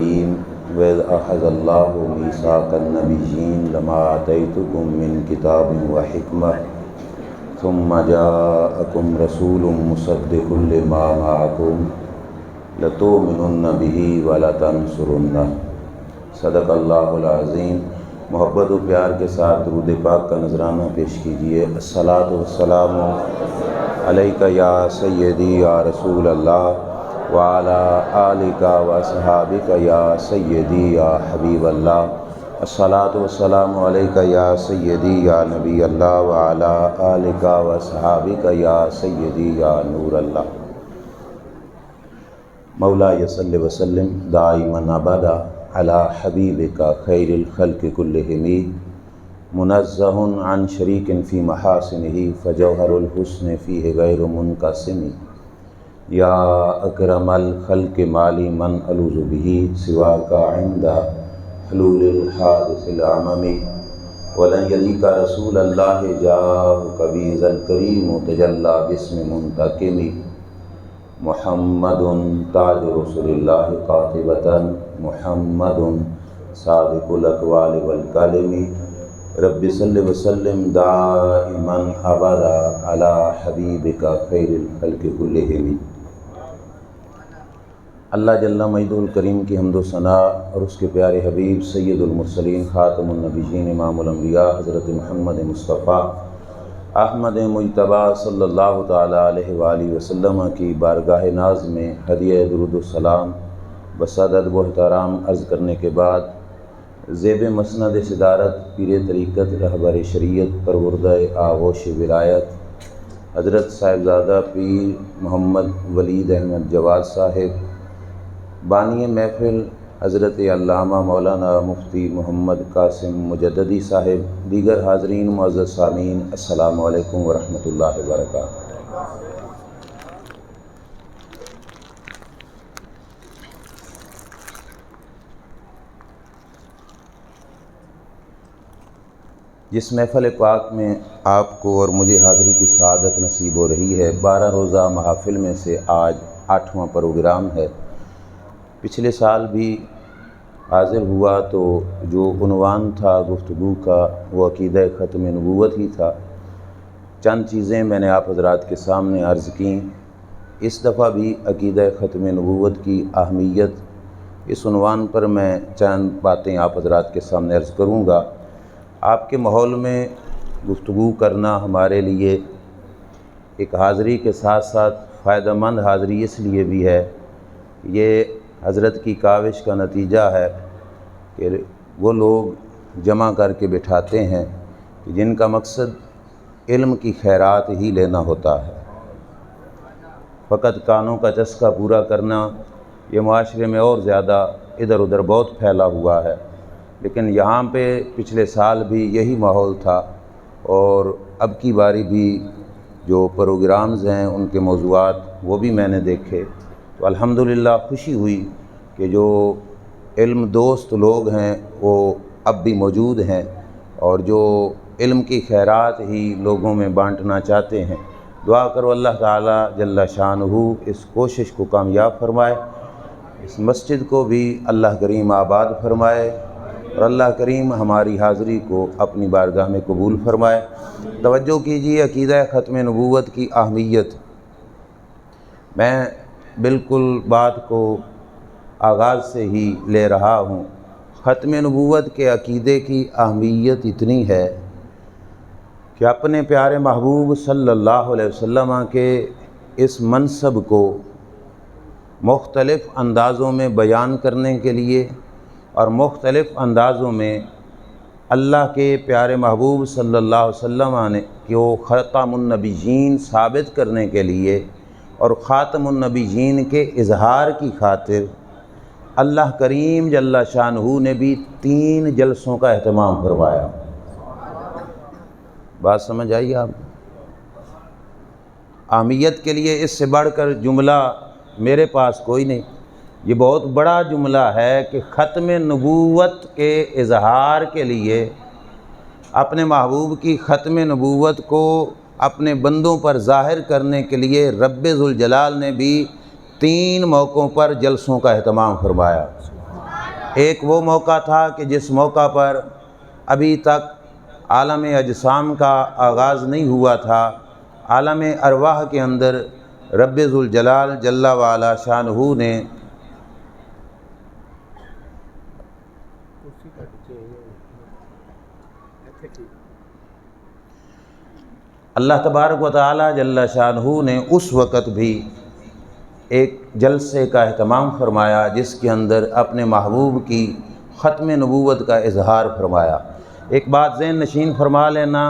وَإِذْ أَخَذَ اللَّهُ مِيثَاقَ النَّبِيِّينَ لَمَا آتَيْتُكُم مِّن كِتَابٍ وَحِكْمَةٍ ثُمَّ جَاءَكُمْ رَسُولٌ مُصَدِّقٌ لِّمَا مَعَكُمْ لَتُؤْمِنُنَّ بِهِ وَلَتَنصُرُنَّهُ۔ صدق اللہ العظیم۔ محبت و پیار کے ساتھ درود پاک کا نذرانہ پیش کیجیے۔ الصلاۃ والسلام علیک یا سیدی یا رسول اللہ وعلی آلک وصحابک یا سیدی یا حبیب اللہ۔ الصلاۃ والسلام علیک یا سیدی یا نبی اللہ وعلی آلک وصحابک یا سیدی یا نور اللہ۔ مولاي صل وسلم دائما ابدا على حبیبک خیر الخلق كلهم منزہ عن شریک فی محاسنہ فجوہر الحسن فیہ غیر منقسم۔ یا اکرم الخلق مالی من الوذ بہ سواک عند حلول الحادث العمم۔ ولن یلیک رسول اللہ جاءک بیذا الکریم تجلی باسم منتقم۔ محمد تاج رسول اللہ قاطبۃ محمد صادق الاقوال والکلم۔ رب صل وسلم دائما ابدا علی حبیبک خیر الخلق کلہم۔ اللہ جل مجدہ الکریم کی حمد و ثناء اور اس کے پیارے حبیب سید المرسلین خاتم النبیین امام الانبیاء حضرت محمد مصطفیٰ احمد مجتبیٰ صلی اللہ تعالیٰ علیہ وآلہ وسلم کی بارگاہ ناز میں ہدیہ درود و سلام بصد ادب و احترام عرض کرنے کے بعد زیب مسند صدارت پیر طریقت رہبر شریعت پروردہ آغوش ولایت حضرت صاحبزادہ پیر محمد ولید احمد جواد صاحب، بانی محفل حضرت علامہ مولانا مفتی محمد قاسم مجددی صاحب، دیگر حاضرین معزز سامعین، السلام علیکم ورحمۃ اللہ وبرکاتہ۔ جس محفل پاک میں آپ کو اور مجھے حاضری کی سعادت نصیب ہو رہی ہے، 12 روزہ محافل میں سے آج 8واں پروگرام ہے۔ پچھلے سال بھی حاضر ہوا تو جو عنوان تھا گفتگو کا وہ عقیدہ ختم نبوت ہی تھا۔ چند چیزیں میں نے آپ حضرات کے سامنے عرض کیں۔ اس دفعہ بھی عقیدہ ختم نبوت کی اہمیت اس عنوان پر میں چند باتیں آپ حضرات کے سامنے عرض کروں گا۔ آپ کے ماحول میں گفتگو کرنا ہمارے لیے ایک حاضری کے ساتھ ساتھ فائدہ مند حاضری اس لیے بھی ہے، یہ حضرت کی کاوش کا نتیجہ ہے کہ وہ لوگ جمع کر کے بٹھاتے ہیں کہ جن کا مقصد علم کی خیرات ہی لینا ہوتا ہے۔ فقط کانوں کا چسکا پورا کرنا یہ معاشرے میں اور زیادہ ادھر ادھر بہت پھیلا ہوا ہے، لیکن یہاں پہ پچھلے سال بھی یہی ماحول تھا اور اب کی باری بھی جو پروگرامز ہیں ان کے موضوعات وہ بھی میں نے دیکھے تو الحمدللہ خوشی ہوئی کہ جو علم دوست لوگ ہیں وہ اب بھی موجود ہیں اور جو علم کی خیرات ہی لوگوں میں بانٹنا چاہتے ہیں۔ دعا کرو اللہ تعالیٰ جل شانہ اس کوشش کو کامیاب فرمائے، اس مسجد کو بھی اللہ کریم آباد فرمائے اور اللہ کریم ہماری حاضری کو اپنی بارگاہ میں قبول فرمائے۔ توجہ کیجیے عقیدہ ختم نبوت کی اہمیت۔ میں بالکل بات کو آغاز سے ہی لے رہا ہوں۔ ختم نبوت کے عقیدے کی اہمیت اتنی ہے کہ اپنے پیارے محبوب صلی اللہ علیہ وسلم کے اس منصب کو مختلف اندازوں میں بیان کرنے کے لیے اور مختلف اندازوں میں اللہ کے پیارے محبوب صلی اللہ علیہ وسلم نے کہ وہ خاتم النبیین ثابت کرنے کے لیے اور خاتم النبیین کے اظہار کی خاطر اللہ کریم جل شانہ نے بھی 3 جلسوں کا اہتمام فرمایا۔ بات سمجھ آئی آپ؟ اہمیت کے لیے اس سے بڑھ کر جملہ میرے پاس کوئی نہیں۔ یہ بہت بڑا جملہ ہے کہ ختم نبوت کے اظہار کے لیے اپنے محبوب کی ختم نبوت کو اپنے بندوں پر ظاہر کرنے کے لیے رب ذوالجلال نے بھی 3 موقعوں پر جلسوں کا اہتمام فرمایا۔ ایک وہ موقع تھا کہ جس موقع پر ابھی تک عالم اجسام کا آغاز نہیں ہوا تھا، عالم ارواح کے اندر رب ذوالجلال جل وعلا شانہ نے اللہ تبارک و تعالی جل شانہ نے اس وقت بھی ایک جلسے کا اہتمام فرمایا جس کے اندر اپنے محبوب کی ختم نبوت کا اظہار فرمایا۔ ایک بات ذہن نشین فرما لینا،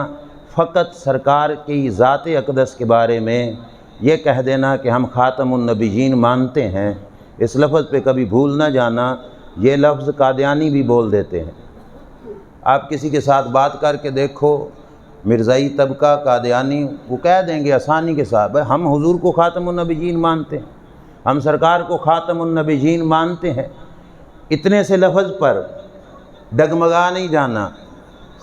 فقط سرکار کی ذات اقدس کے بارے میں یہ کہہ دینا کہ ہم خاتم النبیین مانتے ہیں، اس لفظ پہ کبھی بھول نہ جانا، یہ لفظ قادیانی بھی بول دیتے ہیں۔ آپ کسی کے ساتھ بات کر کے دیکھو، مرزائی طبقہ قادیانی، وہ کہہ دیں گے آسانی کے ساتھ ہم حضور کو خاتم النبیین مانتے ہیں، ہم سرکار کو خاتم النبیین مانتے ہیں۔ اتنے سے لفظ پر ڈگمگا نہیں جانا،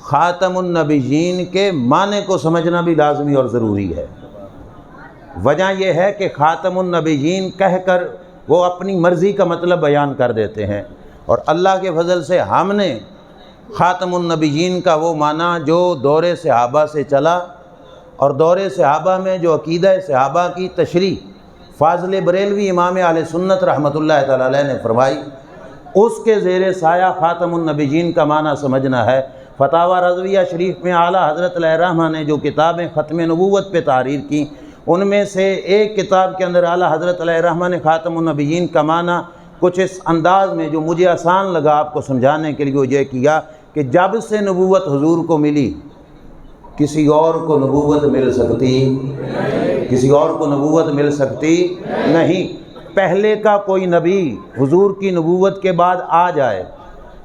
خاتم النبیین کے معنی کو سمجھنا بھی لازمی اور ضروری ہے۔ وجہ یہ ہے کہ خاتم النبیین کہہ کر وہ اپنی مرضی کا مطلب بیان کر دیتے ہیں، اور اللہ کے فضل سے ہم نے خاتم النبیین کا وہ معنی جو دور صحابہ سے چلا، اور دور صحابہ میں جو عقیدہ صحابہ کی تشریح فاضل بریلوی امام اہل سنت رحمۃ اللہ تعالی علیہ نے فرمائی، اس کے زیر سایہ خاتم النبیین کا معنی سمجھنا ہے۔ فتاوی رضویہ شریف میں اعلیٰ حضرت علیہ الرحمہ نے جو کتابیں ختم نبوت پہ تحریر کی، ان میں سے ایک کتاب کے اندر اعلیٰ حضرت علیہ الرحمہ نے خاتم النبیین کا معنی کچھ اس انداز میں جو مجھے آسان لگا آپ کو سمجھانے کے لیے وہ یہ کیا کہ جب سے نبوت حضور کو ملی کسی اور کو نبوت مل سکتی، کسی اور کو نبوت مل سکتی نہیں۔ پہلے کا کوئی نبی حضور کی نبوت کے بعد آ جائے،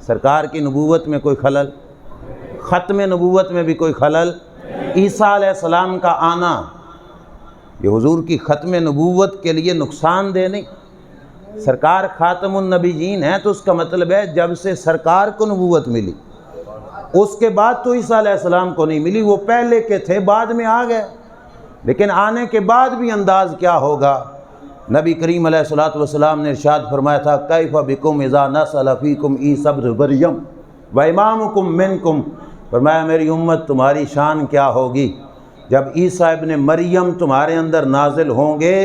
سرکار کی نبوت میں کوئی خلل، ختم نبوت میں بھی کوئی خلل، عیسیٰ علیہ السلام کا آنا یہ حضور کی ختم نبوت کے لیے نقصان دہ نہیں۔ سرکار خاتم النبیین ہیں تو اس کا مطلب ہے جب سے سرکار کو نبوت ملی، اس کے بعد تو عیسیٰ علیہ السلام کو نہیں ملی، وہ پہلے کے تھے بعد میں آ گئے، لیکن آنے کے بعد بھی انداز کیا ہوگا؟ نبی کریم علیہ الصلوۃ والسلام نے ارشاد فرمایا تھا کیف بکم اذا نزل فیکم عیسی ابن مریم و امامکم منکم، فرمایا میری امت تمہاری شان کیا ہوگی جب عیسیٰ ابن مریم تمہارے اندر نازل ہوں گے،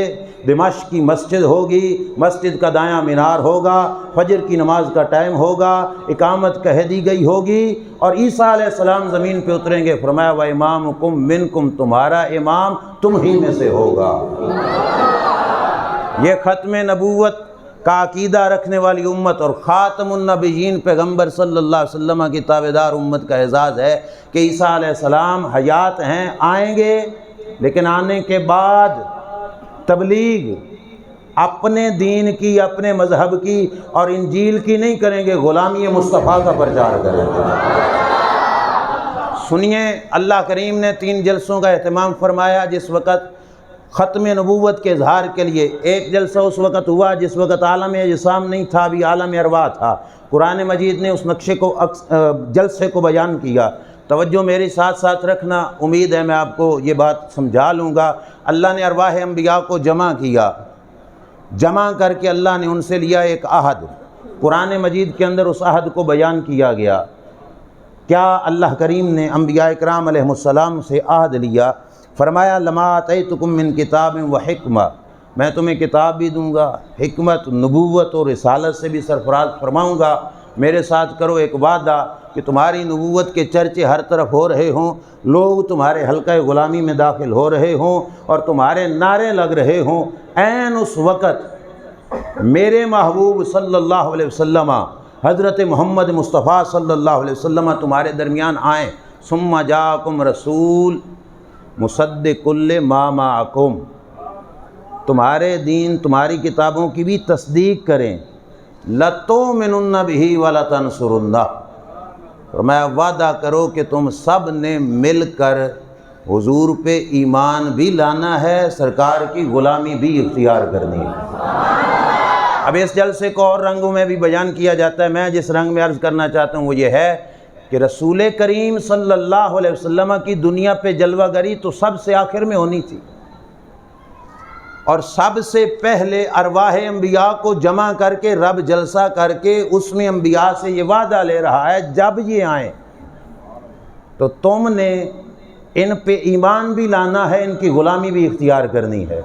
دمشق کی مسجد ہوگی، مسجد کا دایاں مینار ہوگا، فجر کی نماز کا ٹائم ہوگا، اقامت کہہ دی گئی ہوگی اور عیسیٰ علیہ السلام زمین پہ اتریں گے، فرمایا وَإِمَامُكُم مِّنكُم، تمہارا امام تم ہی میں سے ہوگا۔ یہ ختم نبوت کا عقیدہ رکھنے والی امت اور خاتم النبیین پیغمبر صلی اللہ علیہ وسلم کی تابعدار امت کا اعزاز ہے کہ عیسیٰ علیہ السلام حیات ہیں، آئیں گے، لیکن آنے کے بعد تبلیغ اپنے دین کی، اپنے مذہب کی اور انجیل کی نہیں کریں گے، غلامی مصطفیٰ کا پرچار کریں گے۔ سنیے، اللہ کریم نے 3 جلسوں کا اہتمام فرمایا جس وقت ختم نبوت کے اظہار کے لیے۔ ایک جلسہ اس وقت ہوا جس وقت عالم اجسام نہیں تھا، ابھی عالم ارواح تھا، قرآن مجید نے اس نقشے کو جلسے کو بیان کیا۔ توجہ میری ساتھ ساتھ رکھنا، امید ہے میں آپ کو یہ بات سمجھا لوں گا۔ اللہ نے ارواح انبیاء کو جمع کیا، جمع کر کے اللہ نے ان سے لیا ایک عہد، قرآن مجید کے اندر اس عہد کو بیان کیا گیا۔ کیا اللہ کریم نے انبیاء اکرام علیہ السلام سے عہد لیا؟ فرمایا لما آتیتکم من کتاب و حکمہ، میں تمہیں کتاب بھی دوں گا، حکمت، نبوت اور رسالت سے بھی سرفراز فرماؤں گا۔ میرے ساتھ کرو ایک وعدہ کہ تمہاری نبوت کے چرچے ہر طرف ہو رہے ہوں، لوگ تمہارے حلقہ غلامی میں داخل ہو رہے ہوں اور تمہارے نعرے لگ رہے ہوں، عین اس وقت میرے محبوب صلی اللہ علیہ وسلم، حضرت محمد مصطفیٰ صلی اللہ علیہ وسلم تمہارے درمیان آئیں۔ ثم جاءکم رسول مصدق لما معکم، تمہارے دین، تمہاری کتابوں کی بھی تصدیق کریں۔ لَتُؤْمِنُنَّ بِهِ وَلَتَنْصُرُنَّهُ، فرمایا وعدہ کرو کہ تم سب نے مل کر حضور پہ ایمان بھی لانا ہے، سرکار کی غلامی بھی اختیار کرنی ہے۔ اب اس جلسے کو اور رنگوں میں بھی بیان کیا جاتا ہے، میں جس رنگ میں عرض کرنا چاہتا ہوں وہ یہ ہے کہ رسول کریم صلی اللہ علیہ وسلم کی دنیا پہ جلوہ گری تو سب سے آخر میں ہونی تھی، اور سب سے پہلے ارواح انبیاء کو جمع کر کے رب جلسہ کر کے اس میں انبیاء سے یہ وعدہ لے رہا ہے جب یہ آئیں تو تم نے ان پہ ایمان بھی لانا ہے، ان کی غلامی بھی اختیار کرنی ہے۔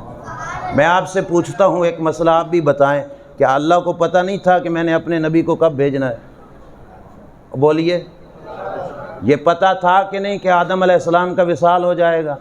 میں آپ سے پوچھتا ہوں ایک مسئلہ آپ بھی بتائیں، کیا اللہ کو پتہ نہیں تھا کہ میں نے اپنے نبی کو کب بھیجنا ہے؟ بولیے، یہ پتہ تھا کہ نہیں کہ آدم علیہ السلام کا وصال ہو جائے گا،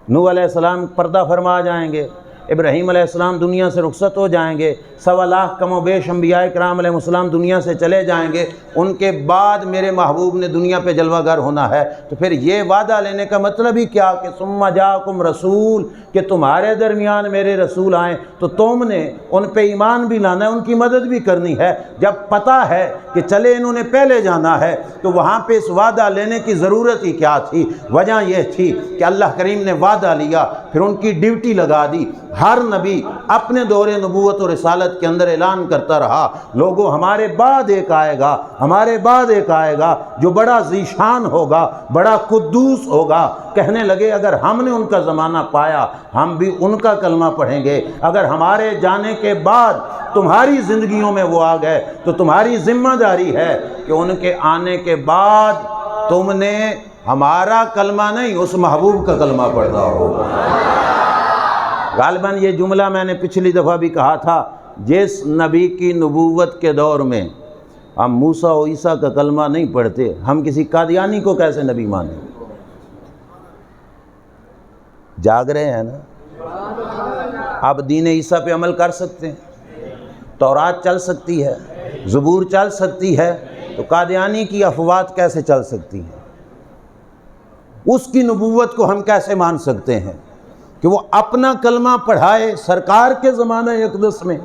نوح علیہ السلام پردہ فرما جائیں گے، ابراہیم علیہ السلام دنیا سے رخصت ہو جائیں گے، 1.25 لاکھ کم و بیش انبیاء کرام علیہ السلام دنیا سے چلے جائیں گے، ان کے بعد میرے محبوب نے دنیا پہ جلوہ گر ہونا ہے؟ تو پھر یہ وعدہ لینے کا مطلب ہی کیا کہ ثم جاءکم رسول، کہ تمہارے درمیان میرے رسول آئیں تو تم نے ان پہ ایمان بھی لانا ہے، ان کی مدد بھی کرنی ہے۔ جب پتہ ہے کہ چلے انہوں نے پہلے جانا ہے تو وہاں پہ اس وعدہ لینے کی ضرورت ہی کیا تھی؟ وجہ یہ تھی کہ اللہ کریم نے وعدہ لیا، پھر ان کی ڈیوٹی لگا دی۔ ہر نبی اپنے دور نبوت اور رسالت کے اندر اعلان کرتا رہا، لوگوں ہمارے بعد ایک آئے گا، ہمارے بعد ایک آئے گا جو بڑا ذیشان ہوگا، بڑا قدوس ہوگا۔ کہنے لگے اگر ہم نے ان کا زمانہ پایا ہم بھی ان کا کلمہ پڑھیں گے، اگر ہمارے جانے کے بعد تمہاری زندگیوں میں وہ آ گئے تو تمہاری ذمہ داری ہے کہ ان کے آنے کے بعد تم نے ہمارا کلمہ نہیں اس محبوب کا کلمہ پڑھنا ہوگا۔ غالباً یہ جملہ میں نے پچھلی دفعہ بھی کہا تھا، جس نبی کی نبوت کے دور میں ہم موسیٰ و عیسیٰ کا کلمہ نہیں پڑھتے، ہم کسی قادیانی کو کیسے نبی مانیں؟ جاگ رہے ہیں نا؟ اب دین عیسیٰ پہ عمل کر سکتے ہیں، تورات چل سکتی ہے، زبور چل سکتی ہے، تو قادیانی کی افواہات کیسے چل سکتی ہیں؟ اس کی نبوت کو ہم کیسے مان سکتے ہیں کہ وہ اپنا کلمہ پڑھائے سرکار کے زمانہ اقدس میں؟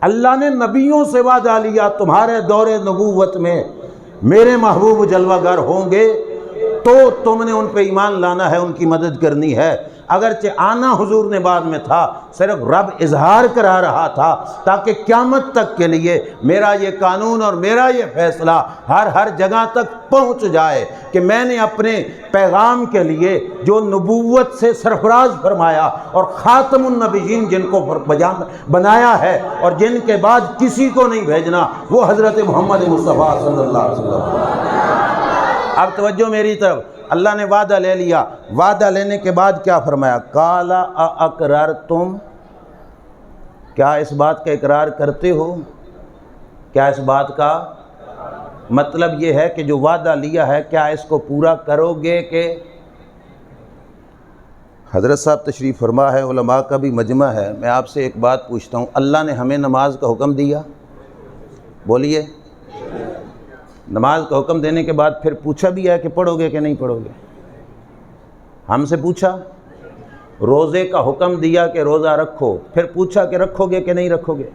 اللہ نے نبیوں سے وعدہ لیا تمہارے دور نبوت میں میرے محبوب جلوہ گر ہوں گے تو تم نے ان پہ ایمان لانا ہے، ان کی مدد کرنی ہے۔ اگرچہ آنا حضور نے بعد میں تھا، صرف رب اظہار کرا رہا تھا تاکہ قیامت تک کے لیے میرا یہ قانون اور میرا یہ فیصلہ ہر جگہ تک پہنچ جائے کہ میں نے اپنے پیغام کے لیے جو نبوت سے سرفراز فرمایا اور خاتم النبیین جن کو بنایا ہے اور جن کے بعد کسی کو نہیں بھیجنا، وہ حضرت محمد مصطفیٰ صلی اللہ علیہ وسلم۔ اب توجہ میری طرف، اللہ نے وعدہ لے لیا، وعدہ لینے کے بعد کیا فرمایا؟ قال اقررتم، کیا اس بات کا اقرار کرتے ہو؟ کیا اس بات کا مطلب یہ ہے کہ جو وعدہ لیا ہے کیا اس کو پورا کرو گے؟ کہ حضرت صاحب تشریف فرما ہے، علماء کا بھی مجمع ہے، میں آپ سے ایک بات پوچھتا ہوں، اللہ نے ہمیں نماز کا حکم دیا؟ بولیے، نماز کا حکم دینے کے بعد پھر پوچھا بھی ہے کہ پڑھو گے کہ نہیں پڑھو گے؟ ہم سے پوچھا؟ روزے کا حکم دیا کہ روزہ رکھو، پھر پوچھا کہ رکھو گے کہ نہیں رکھو گے؟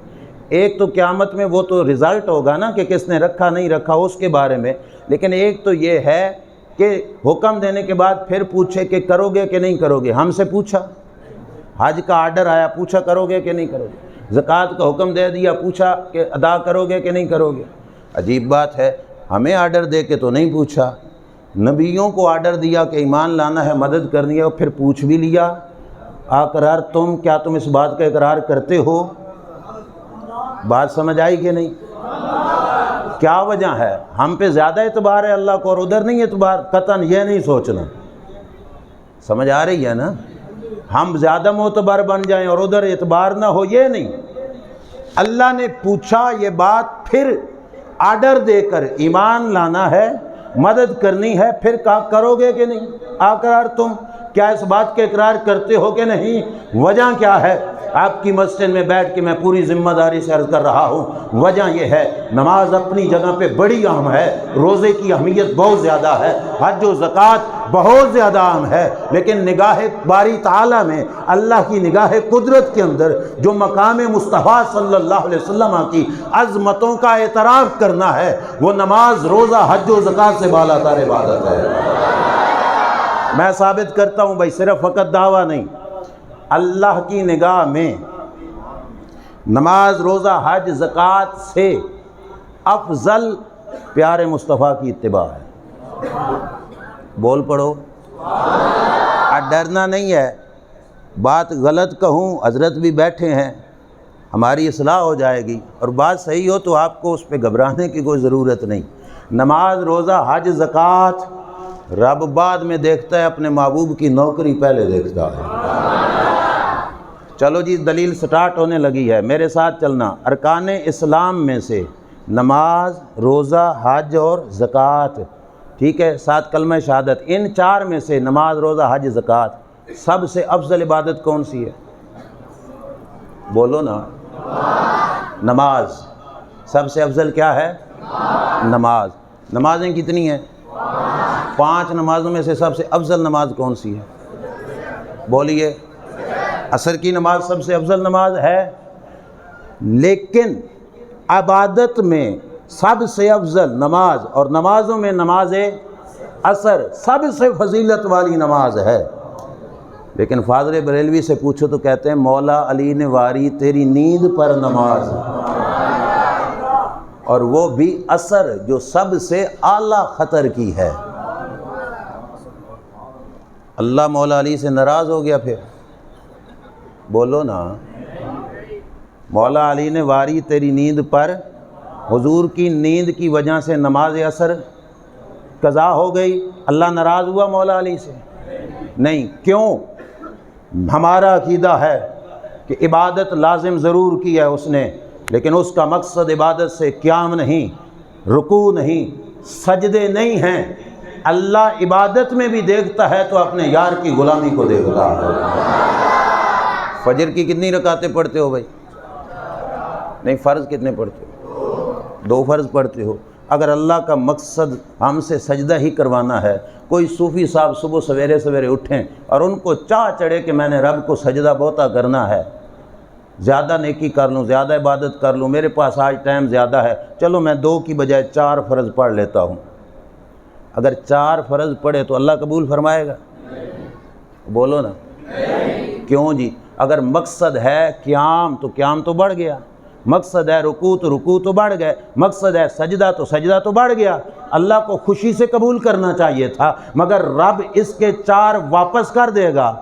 ایک تو قیامت میں وہ تو رزلٹ ہوگا نا کہ کس نے رکھا نہیں رکھا اس کے بارے میں، لیکن ایک تو یہ ہے کہ حکم دینے کے بعد پھر پوچھے کہ کرو گے کہ نہیں کرو گے۔ ہم سے پوچھا، حج کا آرڈر آیا، پوچھا کرو گے کہ نہیں کرو گے؟ زکوٰۃ کا حکم دے دیا، پوچھا کہ ادا کرو گے کہ نہیں کرو گے؟ عجیب بات ہے، ہمیں آرڈر دے کے تو نہیں پوچھا، نبیوں کو آرڈر دیا کہ ایمان لانا ہے، مدد کرنی ہے، اور پھر پوچھ بھی لیا۔ اقرار تم، کیا تم اس بات کا اقرار کرتے ہو؟ بات سمجھ آئی کہ نہیں؟ کیا وجہ ہے؟ ہم پہ زیادہ اعتبار ہے اللہ کو اور ادھر نہیں اعتبار؟ قطعاً یہ نہیں سوچنا، سمجھ آ رہی ہے نا؟ ہم زیادہ معتبر بن جائیں اور ادھر اعتبار نہ ہو، یہ نہیں۔ اللہ نے پوچھا یہ بات، پھر آرڈر دے کر ایمان لانا ہے، مدد کرنی ہے، پھر کہا کرو گے کہ نہیں؟ اقرار تم، کیا اس بات کے اقرار کرتے ہو کہ نہیں؟ وجہ کیا ہے؟ آپ کی مسجد میں بیٹھ کے میں پوری ذمہ داری سے عرض کر رہا ہوں، وجہ یہ ہے نماز اپنی جگہ پہ بڑی اہم ہے، روزے کی اہمیت بہت زیادہ ہے، حج و زکوٰۃ بہت زیادہ اہم ہے، لیکن نگاہ باری تعالیٰ میں، اللہ کی نگاہ قدرت کے اندر جو مقام مصطفیٰ صلی اللہ علیہ وسلم کی عظمتوں کا اعتراف کرنا ہے، وہ نماز، روزہ، حج و زکوٰۃ سے بالا تر عبادت ہے۔ میں ثابت کرتا ہوں بھائی، صرف فقط دعویٰ نہیں، اللہ کی نگاہ میں نماز، روزہ، حج، زکوٰۃ سے افضل پیارے مصطفیٰ کی اتباع ہے۔ بول پڑھو۔ ڈرنا نہیں ہے، بات غلط کہوں حضرت بھی بیٹھے ہیں، ہماری اصلاح ہو جائے گی، اور بات صحیح ہو تو آپ کو اس پہ گھبرانے کی کوئی ضرورت نہیں۔ نماز، روزہ، حج، زکوٰۃ رب بعد میں دیکھتا ہے، اپنے محبوب کی نوکری پہلے دیکھتا ہے۔ چلو جی، دلیل سٹارٹ ہونے لگی ہے، میرے ساتھ چلنا۔ ارکان اسلام میں سے نماز، روزہ، حج اور زکوٰۃ، ٹھیک ہے، ساتھ کلمہ شہادت، ان چار میں سے نماز، روزہ، حج، زکوٰۃ سب سے افضل عبادت کون سی ہے؟ بولو نا۔ نماز۔ سب سے افضل کیا ہے؟ نماز۔ نمازیں کتنی ہیں؟ 5 نمازوں میں سے سب سے افضل نماز کون سی ہے؟ بولیے۔ عصر کی نماز سب سے افضل نماز ہے، لیکن عبادت میں سب سے افضل نماز، اور نمازوں میں نماز عصر سب سے فضیلت والی نماز ہے۔ لیکن فاضل بریلوی سے پوچھو تو کہتے ہیں مولا علی نے واری تیری نیند پر نماز، اور وہ بھی عصر جو سب سے اعلیٰ خطر کی ہے۔ اللہ مولا علی سے ناراض ہو گیا پھر؟ بولو نا۔ مولا علی نے واری تیری نیند پر، حضور کی نیند کی وجہ سے نماز عصر قضا ہو گئی، اللہ ناراض ہوا مولا علی سے؟ نہیں۔ کیوں؟ ہمارا عقیدہ ہے کہ عبادت لازم ضرور کی ہے اس نے، لیکن اس کا مقصد عبادت سے قیام نہیں، رکوع نہیں، سجدے نہیں ہیں۔ اللہ عبادت میں بھی دیکھتا ہے تو اپنے یار کی غلامی کو دیکھتا ہے۔ فجر کی کتنی رکعتیں پڑھتے ہو بھائی؟ نہیں، فرض کتنے پڑھتے ہو؟ 2 فرض پڑھتے ہو۔ اگر اللہ کا مقصد ہم سے سجدہ ہی کروانا ہے، کوئی صوفی صاحب صبح سویرے سویرے اٹھیں اور ان کو چاہ چڑھے کہ میں نے رب کو سجدہ بہتا کرنا ہے، زیادہ نیکی کر لوں، زیادہ عبادت کر لوں، میرے پاس آج ٹائم زیادہ ہے، چلو میں 2 کی بجائے 4 فرض پڑھ لیتا ہوں۔ اگر 4 فرض پڑھے تو اللہ قبول فرمائے گا؟ بولو نا۔ کیوں جی؟ اگر مقصد ہے قیام تو قیام تو بڑھ گیا، مقصد ہے رکوع تو رکوع تو بڑھ گئے، مقصد ہے سجدہ تو سجدہ تو بڑھ گیا۔ اللہ کو خوشی سے قبول کرنا چاہیے تھا، مگر رب اس کے 4 واپس کر دے گا۔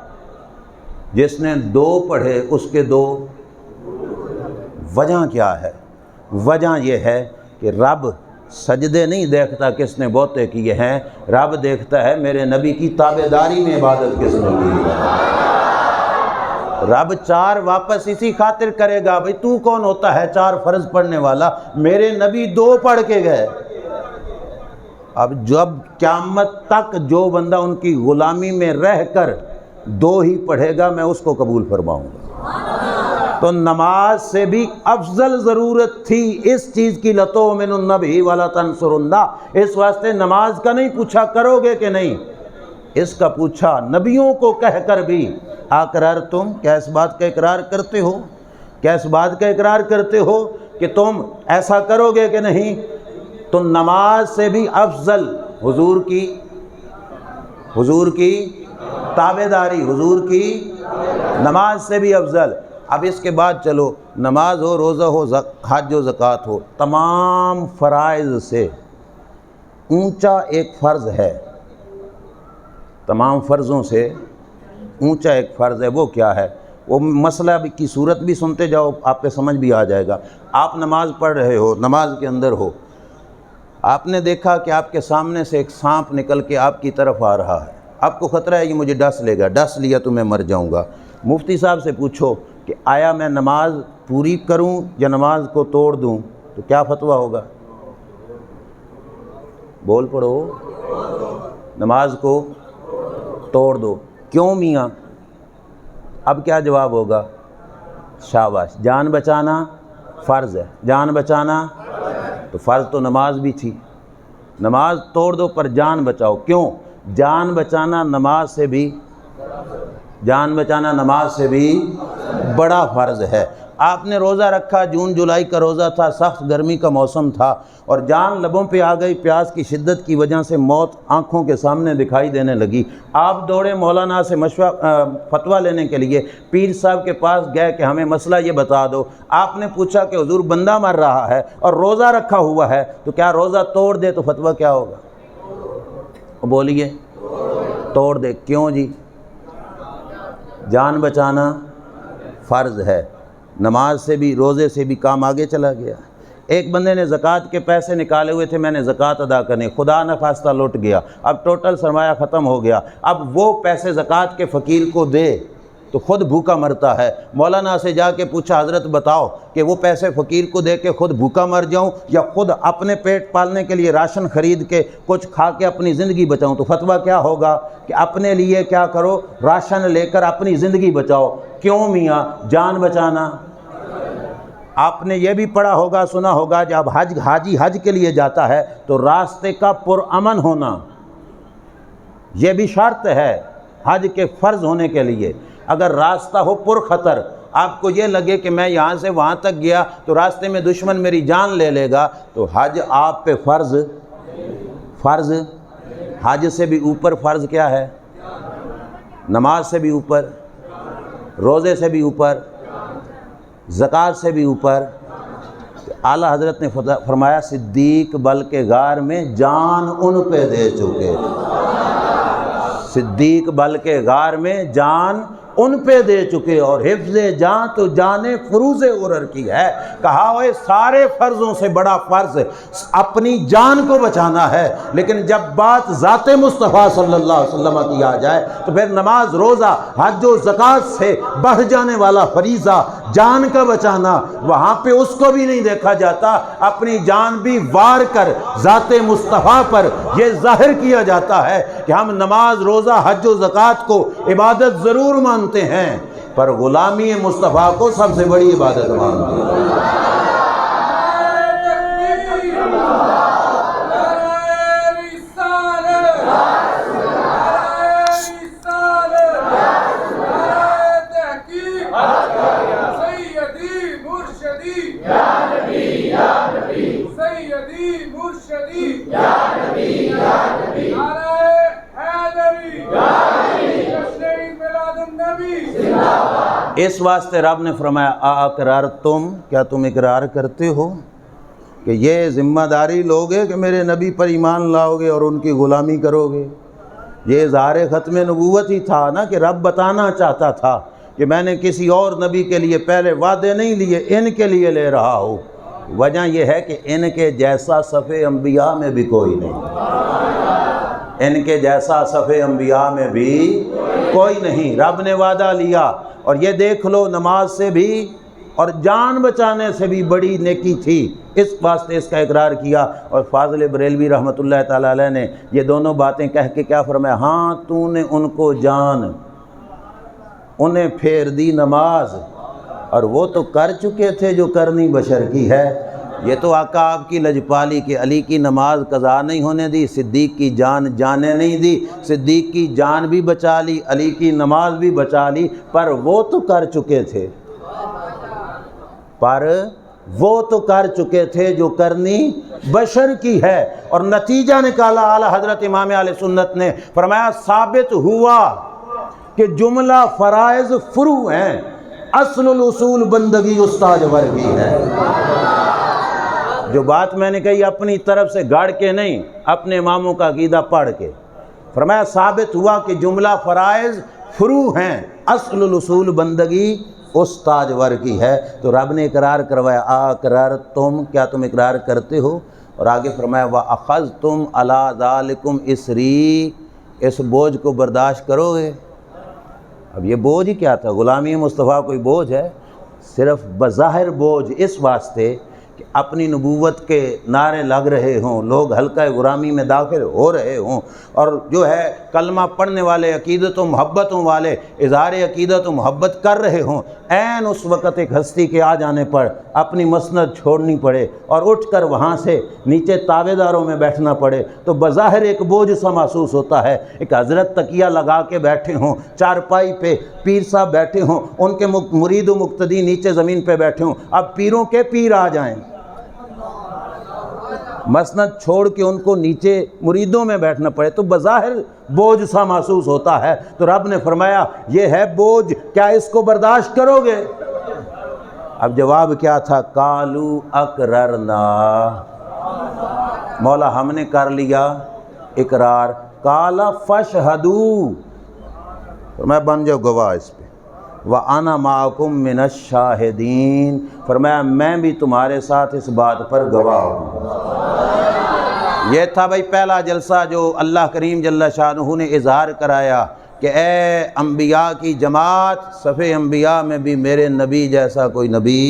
جس نے 2 پڑھے اس کے 2۔ وجہ کیا ہے؟ وجہ یہ ہے کہ رب سجدے نہیں دیکھتا کس نے بہتے کیے ہیں، رب دیکھتا ہے میرے نبی کی تابعداری میں عبادت کس نے کی ہے۔ رب 4 واپس اسی خاطر کرے گا، بھئی تو کون ہوتا ہے 4 فرض پڑھنے والا، میرے نبی 2 پڑھ کے گئے۔ اب جب قیامت تک جو بندہ ان کی غلامی میں رہ کر 2 ہی پڑھے گا، میں اس کو قبول فرماؤں گا۔ تو نماز سے بھی افضل ضرورت تھی اس چیز کی، لَتُؤْمِنُنَّ بِهِ وَلَتَنْصُرُنَّهُ، اس واسطے نماز کا نہیں پوچھا کرو گے کہ نہیں، اس کا پوچھا نبیوں کو کہہ کر بھی اقررتم، کیا اس بات کا اقرار کرتے ہو؟ کیا اس بات کا اقرار کرتے ہو کہ تم ایسا کرو گے کہ نہیں؟ تو نماز سے بھی افضل حضور کی تابعداری، حضور کی نماز سے بھی افضل۔ اب اس کے بعد چلو، نماز ہو، روزہ ہو، حج ہو، زکوٰۃ ہو، تمام فرائض سے اونچا ایک فرض ہے، تمام فرضوں سے اونچا ایک فرض ہے۔ وہ کیا ہے؟ وہ مسئلہ کی صورت بھی سنتے جاؤ، آپ پہ سمجھ بھی آ جائے گا۔ آپ نماز پڑھ رہے ہو، نماز کے اندر ہو، آپ نے دیکھا کہ آپ کے سامنے سے ایک سانپ نکل کے آپ کی طرف آ رہا ہے، آپ کو خطرہ ہے یہ مجھے ڈس لے گا، ڈس لیا تو میں مر جاؤں گا۔ مفتی صاحب سے پوچھو کہ آیا میں نماز پوری کروں یا نماز کو توڑ دوں، تو کیا فتویٰ ہوگا؟ بول پڑو۔ نماز کو توڑ دو۔ کیوں میاں؟ اب کیا جواب ہوگا؟ شاباش، جان بچانا فرض ہے، جان بچانا تو فرض تو نماز بھی تھی، نماز توڑ دو پر جان بچاؤ۔ کیوں؟ جان بچانا نماز سے بھی بڑا فرض ہے۔ آپ نے روزہ رکھا، جون جولائی کا روزہ تھا، سخت گرمی کا موسم تھا، اور جان لبوں پہ آ گئی، پیاس کی شدت کی وجہ سے موت آنکھوں کے سامنے دکھائی دینے لگی۔ آپ دوڑے مولانا سے فتویٰ لینے کے لیے، پیر صاحب کے پاس گئے کہ ہمیں مسئلہ یہ بتا دو۔ آپ نے پوچھا کہ حضور بندہ مر رہا ہے اور روزہ رکھا ہوا ہے، تو کیا روزہ توڑ دے تو فتویٰ کیا ہوگا؟ بولیے۔ توڑ دے۔ کیوں جی؟ جان بچانا فرض ہے۔ نماز سے بھی روزے سے بھی کام آگے چلا گیا۔ ایک بندے نے زکوٰۃ کے پیسے نکالے ہوئے تھے، میں نے زکوٰۃ ادا کرنی، خدا نخواستہ لٹ گیا، اب ٹوٹل سرمایہ ختم ہو گیا، اب وہ پیسے زکوٰۃ کے فقیر کو دے تو خود بھوکا مرتا ہے۔ مولانا سے جا کے پوچھا حضرت بتاؤ کہ وہ پیسے فقیر کو دے کے خود بھوکا مر جاؤں یا خود اپنے پیٹ پالنے کے لیے راشن خرید کے کچھ کھا کے اپنی زندگی بچاؤں؟ تو فتویٰ کیا ہوگا کہ اپنے لیے کیا کرو، راشن لے کر اپنی زندگی بچاؤ۔ کیوں میاں؟ جان بچانا۔ آپ نے یہ بھی پڑھا ہوگا، سنا ہوگا، جب حاجی حج کے لیے جاتا ہے تو راستے کا پرامن ہونا یہ بھی شرط ہے حج کے فرض ہونے کے لیے۔ اگر راستہ ہو پر خطر، آپ کو یہ لگے کہ میں یہاں سے وہاں تک گیا تو راستے میں دشمن میری جان لے لے گا، تو حج آپ پہ فرض حج سے بھی اوپر فرض کیا ہے؟ نماز سے بھی اوپر، روزے سے بھی اوپر، زکوٰۃ سے بھی اوپر۔ اعلیٰ حضرت نے فرمایا صدیق بلکہ غار میں جان ان پہ دے چکے، صدیق بلکہ غار میں جان ان پہ دے چکے، اور حفظ جان تو جان فروز غرر کی ہے۔ کہا ہوئے سارے فرضوں سے بڑا فرض اپنی جان کو بچانا ہے، لیکن جب بات ذات مصطفیٰ صلی اللہ علیہ وسلم کی آ جائے تو پھر نماز، روزہ، حج و زکوٰۃ سے بڑھ جانے والا فریضہ جان کا بچانا، وہاں پہ اس کو بھی نہیں دیکھا جاتا، اپنی جان بھی وار کر ذات مصطفیٰ پر یہ ظاہر کیا جاتا ہے کہ ہم نماز، روزہ، حج و زکوٰۃ کو عبادت ضرور مانتے ہیں پر غلامی مصطفیٰ کو سب سے بڑی عبادت مانتے ہیں۔ اس واسطے رب نے فرمایا اقررتم، کیا تم اقرار کرتے ہو کہ یہ ذمہ داری لوگے کہ میرے نبی پر ایمان لاؤ گے اور ان کی غلامی کرو گے؟ یہ اظہار ختم نبوت ہی تھا نا، کہ رب بتانا چاہتا تھا کہ میں نے کسی اور نبی کے لیے پہلے وعدے نہیں لیے، ان کے لیے لے رہا ہوں۔ وجہ یہ ہے کہ ان کے جیسا صفِ انبیاء میں بھی کوئی نہیں، ان کے جیسا صفِ انبیاء میں بھی کوئی نہیں۔ رب نے وعدہ لیا، اور یہ دیکھ لو نماز سے بھی اور جان بچانے سے بھی بڑی نیکی تھی، اس واسطے اس کا اقرار کیا۔ اور فاضل بریلوی رحمۃ اللہ تعالیٰ علیہ نے یہ دونوں باتیں کہہ کے کیا فرمایا؟ ہاں تو نے ان کو جان، انہیں پھیر دی نماز، اور وہ تو کر چکے تھے جو کرنی بشر کی ہے۔ یہ تو آقا آپ کی لجپالی کہ علی کی نماز قضا نہیں ہونے دی، صدیق کی جان جانے نہیں دی، صدیق کی جان بھی بچا لی، علی کی نماز بھی بچا لی، پر وہ تو کر چکے تھے، جو کرنی بشر کی ہے۔ اور نتیجہ نکالا اعلیٰ حضرت امام اہل سنت نے، فرمایا ثابت ہوا کہ جملہ فرائض فروع ہیں، اصل الاصول بندگی استاد ورگی ہے۔ جو بات میں نے کہی اپنی طرف سے گاڑ کے نہیں، اپنے اماموں کا عقیدہ پڑھ کے، فرمایا ثابت ہوا کہ جملہ فرائض فروع ہیں، اصل الاصول بندگی استاد ور کی ہے۔ تو رب نے اقرار کروایا اقررتم، کیا تم اقرار کرتے ہو؟ اور آگے فرمایا وَأَخَذْتُمْ عَلَىٰ ذَلِكُمْ إِصْرِي، اس بوجھ کو برداشت کرو گے؟ اب یہ بوجھ ہی کیا تھا؟ غلامی مصطفیٰ کوئی بوجھ ہے؟ صرف بظاہر بوجھ اس واسطے کہ اپنی نبوت کے نعرے لگ رہے ہوں، لوگ حلقہ غلامی میں داخل ہو رہے ہوں، اور جو ہے کلمہ پڑھنے والے عقیدت و محبتوں والے اظہار عقیدت و محبت کر رہے ہوں، عین اس وقت ایک ہستی کے آ جانے پر اپنی مسند چھوڑنی پڑے اور اٹھ کر وہاں سے نیچے تابع داروں میں بیٹھنا پڑے، تو بظاہر ایک بوجھ سا محسوس ہوتا ہے۔ ایک حضرت تکیہ لگا کے بیٹھے ہوں، چارپائی پہ پیر صاحب بیٹھے ہوں، ان کے مرید و مقتدی نیچے زمین پہ بیٹھے ہوں، اب پیروں کے پیر آ جائیں، مسند چھوڑ کے ان کو نیچے مریدوں میں بیٹھنا پڑے، تو بظاہر بوجھ سا محسوس ہوتا ہے۔ تو رب نے فرمایا یہ ہے بوجھ، کیا اس کو برداشت کرو گے؟ اب جواب کیا تھا؟ قالوا اقررنا، مولا ہم نے کر لیا اقرار۔ قال فاشہدوا، فرمایا بن جاؤ گواہ اس پہ۔ وَأَنَا مَعَكُم مِّنَ الشَّاهِدِينَ، فرمایا میں بھی تمہارے ساتھ اس بات پر گواہ ہوں۔ یہ تھا بھائی پہلا جلسہ جو اللہ کریم جل شانہ نے اظہار کرایا کہ اے انبیاء کی جماعت، صفِ انبیاء میں بھی میرے نبی جیسا کوئی نبی،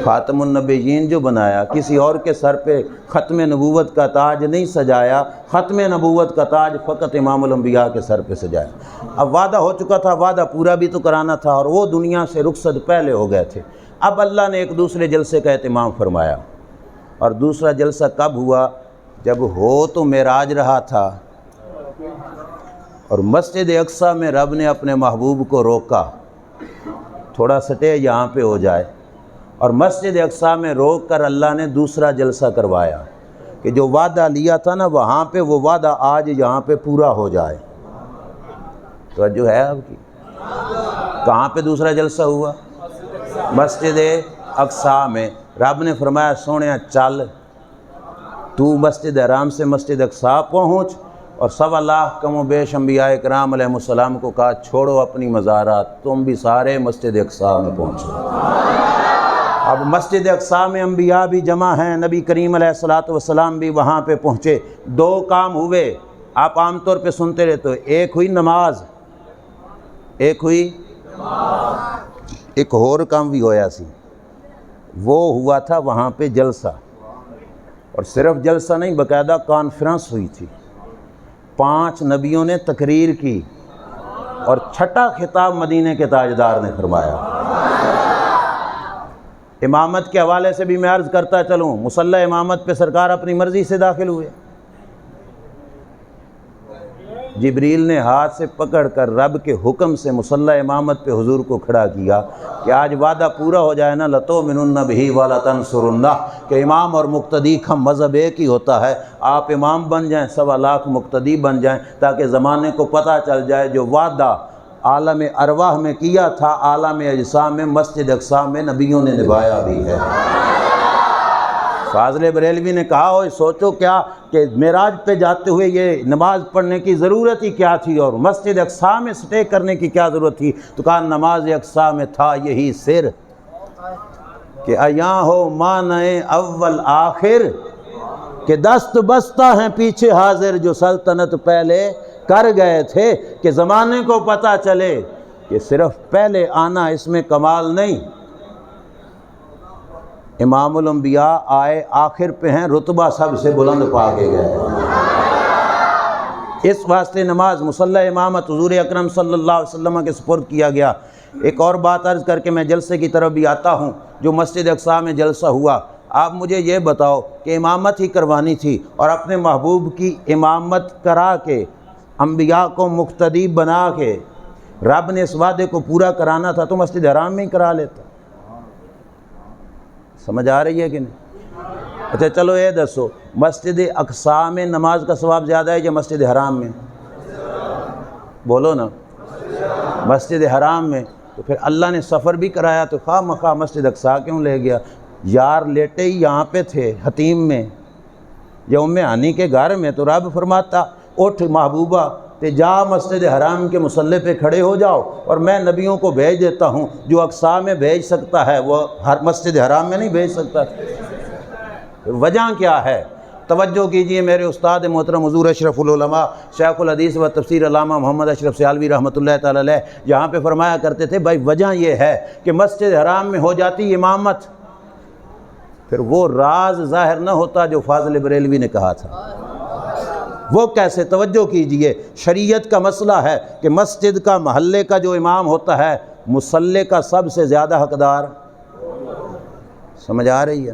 خاتم النبیین جو بنایا، کسی اور کے سر پہ ختم نبوت کا تاج نہیں سجایا، ختم نبوت کا تاج فقط امام الانبیاء کے سر پہ سجایا۔ اب وعدہ ہو چکا تھا، وعدہ پورا بھی تو کرانا تھا، اور وہ دنیا سے رخصت پہلے ہو گئے تھے۔ اب اللہ نے ایک دوسرے جلسے کا اہتمام فرمایا، اور دوسرا جلسہ کب ہوا؟ جب ہو تو معراج رہا تھا، اور مسجد اقصیٰ میں رب نے اپنے محبوب کو روکا، تھوڑا سٹے یہاں پہ ہو جائے، اور مسجد اقصیٰ میں روک کر اللہ نے دوسرا جلسہ کروایا کہ جو وعدہ لیا تھا نا وہاں پہ، وہ وعدہ آج یہاں پہ پورا ہو جائے۔ توجہ ہے آپ کی؟ کہاں پہ دوسرا جلسہ ہوا؟ مسجد اقصیٰ میں۔ رب نے فرمایا سونیا چل، تو مسجد حرام سے مسجد اقصیٰ پہنچ، اور 1.25 لاکھ کم و بیش انبیاء اکرام علیہ السلام کو کہا چھوڑو اپنی مزارات، تم بھی سارے مسجد اقصیٰ میں پہنچو۔ اب مسجد اقصیٰ میں انبیاء بھی جمع ہیں، نبی کریم علیہ السلام بھی وہاں پہ پہنچے۔ دو کام ہوئے، آپ عام طور پہ سنتے رہتے ہو، ایک ہوئی نماز، ایک ہوئی ایک اور کام بھی ہویا سی، وہ ہوا تھا وہاں پہ جلسہ، اور صرف جلسہ نہیں باقاعدہ کانفرنس ہوئی تھی، 5 نبیوں نے تقریر کی، اور چھٹا خطاب مدینہ کے تاجدار نے فرمایا۔ امامت کے حوالے سے بھی میں عرض کرتا چلوں، مصلی امامت پہ سرکار اپنی مرضی سے داخل ہوئے، جبریل نے ہاتھ سے پکڑ کر رب کے حکم سے مصلی امامت پہ حضور کو کھڑا کیا کہ آج وعدہ پورا ہو جائے نا، لَتُؤْمِنُنَّ بِهِ وَلَتَنْصُرُنَّهُ، کہ امام اور مقتدی کا مذہب ایک ہی ہوتا ہے، آپ امام بن جائیں، 1.25 لاکھ مقتدی بن جائیں، تاکہ زمانے کو پتہ چل جائے جو وعدہ عالم ارواح میں کیا تھا، عالم اجسام میں مسجد اقصیٰ میں نبیوں نے نبھایا بھی ہے۔ فاضل بریلوی نے کہا ہوئے سوچو کیا کہ معراج پہ جاتے ہوئے یہ نماز پڑھنے کی ضرورت ہی کیا تھی، اور مسجد اقصیٰ میں سٹے کرنے کی کیا ضرورت تھی؟ تو کہا نماز اقصیٰ میں تھا یہی سر کہ ایاں ہو مانع اول آخر، کہ دست بستہ ہیں پیچھے حاضر جو سلطنت پہلے کر گئے تھے، کہ زمانے کو پتہ چلے کہ صرف پہلے آنا اس میں کمال نہیں، امام الانبیاء آئے آخر پہ ہیں، رتبہ سب سے بلند پا کے گئے۔ اس واسطے نماز مصلی امامت حضور اکرم صلی اللہ علیہ وسلم کے سپرد کیا گیا۔ ایک اور بات عرض کر کے میں جلسے کی طرف بھی آتا ہوں، جو مسجد اقصیٰ میں جلسہ ہوا، آپ مجھے یہ بتاؤ کہ امامت ہی کروانی تھی، اور اپنے محبوب کی امامت کرا کے انبیاء کو مقتدی بنا کے رب نے اس وعدے کو پورا کرانا تھا تو مسجد حرام میں ہی کرا لیتا۔ سمجھ آ رہی ہے کہ نہیں؟ اچھا چلو یہ دسو، مسجد اقصیٰ میں نماز کا ثواب زیادہ ہے یا مسجد حرام میں؟ بولو نا، مسجد حرام میں۔ تو پھر اللہ نے سفر بھی کرایا تو خواہ مخواہ مسجد اقصیٰ کیوں لے گیا؟ یار لیٹے ہی یہاں پہ تھے حتیم میں یا ام ہانی کے گھر میں، تو رب فرماتا اٹھ محبوبہ تے جا مسجد حرام کے مصلی پہ کھڑے ہو جاؤ، اور میں نبیوں کو بھیج دیتا ہوں، جو اقصیٰ میں بھیج سکتا ہے وہ ہر مسجد حرام میں نہیں بھیج سکتا۔ وجہ کیا ہے؟ توجہ کیجئے میرے استاد محترم حضور اشرف العلماء شیخ الحدیث و تفسیر علامہ محمد اشرف سیالوی رحمۃ اللہ تعالی علیہ یہاں پہ فرمایا کرتے تھے بھائی وجہ یہ ہے کہ مسجد حرام میں ہو جاتی امامت، پھر وہ راز ظاہر نہ ہوتا جو فاضل بریلوی نے کہا تھا۔ وہ کیسے؟ توجہ کیجئے، شریعت کا مسئلہ ہے کہ مسجد کا محلے کا جو امام ہوتا ہے مصلی کا سب سے زیادہ حقدار، سمجھ آ رہی ہے؟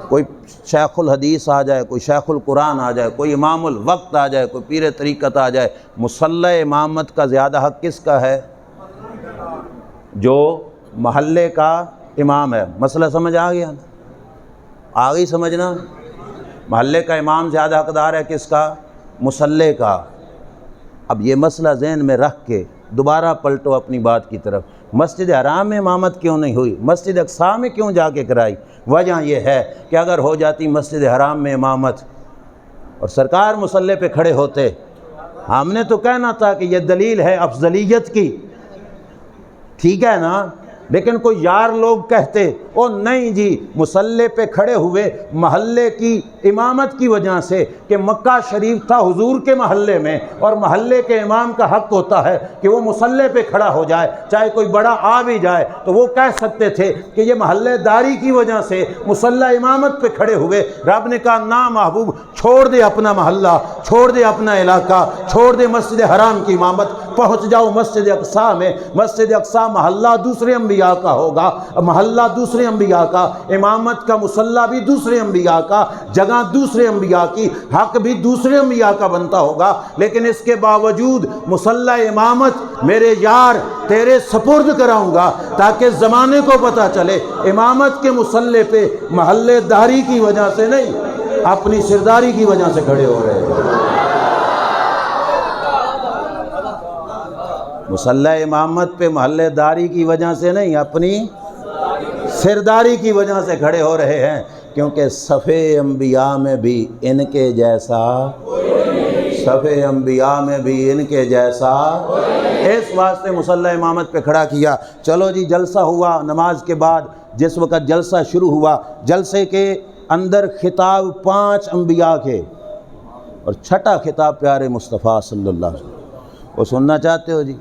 کوئی شیخ الحدیث آ جائے، کوئی شیخ القرآن آ جائے، کوئی امام الوقت آ جائے، کوئی پیر طریقت آ جائے، مصلی امامت کا زیادہ حق کس کا ہے؟ جو محلے کا امام ہے۔ مسئلہ سمجھ آ گیا؟ آ گئی سمجھنا؟ محلے کا امام زیادہ حقدار ہے کس کا؟ مصلی کا۔ اب یہ مسئلہ ذہن میں رکھ کے دوبارہ پلٹو اپنی بات کی طرف، مسجد حرام میں امامت کیوں نہیں ہوئی؟ مسجد اقصیٰ میں کیوں جا کے کرائی؟ وجہ یہ ہے کہ اگر ہو جاتی مسجد حرام میں امامت اور سرکار مصلی پہ کھڑے ہوتے، ہم نے تو کہنا تھا کہ یہ دلیل ہے افضلیت کی، ٹھیک ہے نا، لیکن کوئی یار لوگ کہتے او نہیں جی مصلی پہ کھڑے ہوئے محلے کی امامت کی وجہ سے کہ مکہ شریف تھا حضور کے محلے میں، اور محلے کے امام کا حق ہوتا ہے کہ وہ مصلی پہ کھڑا ہو جائے، چاہے کوئی بڑا آ بھی جائے تو وہ کہہ سکتے تھے کہ یہ محلے داری کی وجہ سے مصلی امامت پہ کھڑے ہوئے۔ رب نے کہا نا محبوب، چھوڑ دے اپنا محلہ، چھوڑ دے اپنا علاقہ، چھوڑ دے مسجد حرام کی امامت، پہنچ جاؤ مسجد اقصیٰ میں۔ مسجد اقصیٰ محلہ دوسرے انبیاء کا ہوگا، محلہ دوسرے انبیاء کا، امامت کا مصلی بھی دوسرے انبیاء کا، جگہ دوسرے انبیاء کی، حق بھی دوسرے انبیاء کا بنتا ہوگا، لیکن اس کے باوجود مصلی امامت میرے یار تیرے سپرد کراؤں گا تاکہ زمانے کو پتہ چلے امامت کے مصلی پہ محلے داری کی وجہ سے نہیں، اپنی سرداری کی وجہ سے کھڑے ہو رہے ہیں۔ مصلی امامت پہ محلے داری کی وجہ سے نہیں، اپنی سرداری کی وجہ سے کھڑے ہو رہے ہیں، کیونکہ صفِ انبیاء میں بھی ان کے جیسا، صفِ انبیاء میں بھی ان کے جیسا، اس واسطے مصلی امامت پہ کھڑا کیا۔ چلو جی جلسہ ہوا نماز کے بعد، جس وقت جلسہ شروع ہوا، جلسے کے اندر خطاب 5 انبیاء کے، اور چھٹا خطاب پیارے مصطفیٰ صلی اللہ علیہ وسلم۔ وہ سننا چاہتے ہو جی؟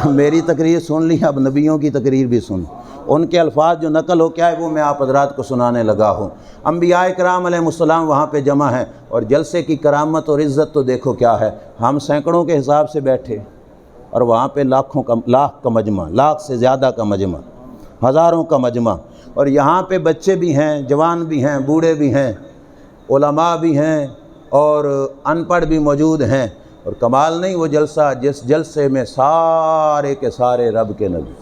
میری تقریر سن لی، اب نبیوں کی تقریر بھی سن، ان کے الفاظ جو نقل ہو کیا ہے وہ میں آپ حضرات کو سنانے لگا ہوں۔ انبیاء کرام علیہ السلام وہاں پہ جمع ہیں، اور جلسے کی کرامت اور عزت تو دیکھو کیا ہے، ہم سینکڑوں کے حساب سے بیٹھے اور وہاں پہ لاکھ کا مجمع، لاکھ سے زیادہ کا مجمع، ہزاروں کا مجمع، اور یہاں پہ بچے بھی ہیں، جوان بھی ہیں، بوڑھے بھی ہیں، علماء بھی ہیں، اور ان پڑھ بھی موجود ہیں۔ اور کمال نہیں وہ جلسہ جس جلسے میں سارے کے سارے رب کے نبی،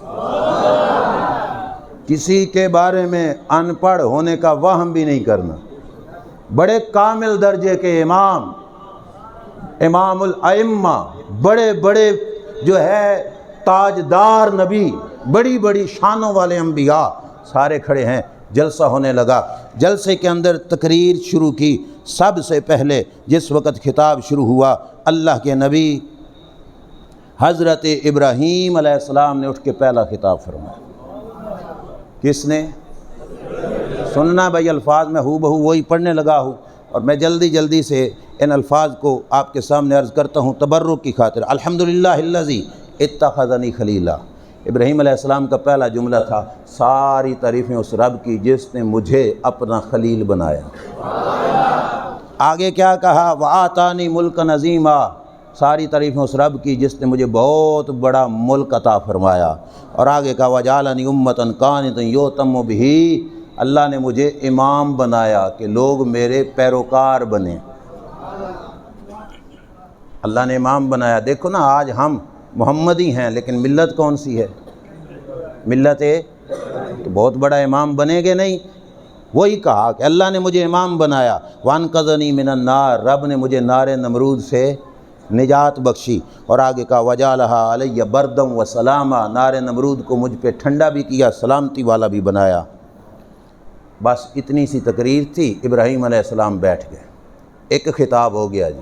کسی کے بارے میں ان پڑھ ہونے کا وہم بھی نہیں کرنا، بڑے کامل درجے کے امام، امام الائمہ، بڑے بڑے جو ہے تاجدار نبی، بڑی بڑی شانوں والے انبیاء سارے کھڑے ہیں۔ جلسہ ہونے لگا، جلسے کے اندر تقریر شروع کی۔ سب سے پہلے جس وقت خطاب شروع ہوا، اللہ کے نبی حضرت ابراہیم علیہ السلام نے اٹھ کے پہلا خطاب فرمایا۔ کس نے؟ سننا بھائی، الفاظ میں ہو بہو وہی پڑھنے لگا ہوں، اور میں جلدی جلدی سے ان الفاظ کو آپ کے سامنے عرض کرتا ہوں تبرک کی خاطر۔ الحمدللہ الذی اتخذنی خلیلا، ابراہیم علیہ السلام کا پہلا جملہ تھا، ساری تعریفیں اس رب کی جس نے مجھے اپنا خلیل بنایا۔ آگے کیا کہا؟ وآتانی ملکا عظیما، ساری تعریفیں اس رب کی جس نے مجھے بہت بڑا ملک عطا فرمایا۔ اور آگے کہا وجعلنی امۃ قانتا یؤتم بہ، اللہ نے مجھے امام بنایا کہ لوگ میرے پیروکار بنیں۔ اللہ نے امام بنایا۔ دیکھو نا آج ہم محمدی ہیں لیکن ملت کون سی ہے؟ ملت تو بہت بڑا امام بنے گے نہیں۔ وہی کہا کہ اللہ نے مجھے امام بنایا۔ وانقذنی من النار، رب نے مجھے نار نمرود سے نجات بخشی۔ اور آگے کہا وجعلھا علی بردا وسلاما، نار نمرود کو مجھ پہ ٹھنڈا بھی کیا، سلامتی والا بھی بنایا۔ بس اتنی سی تقریر تھی، ابراہیم علیہ السلام بیٹھ گئے، ایک خطاب ہو گیا جی۔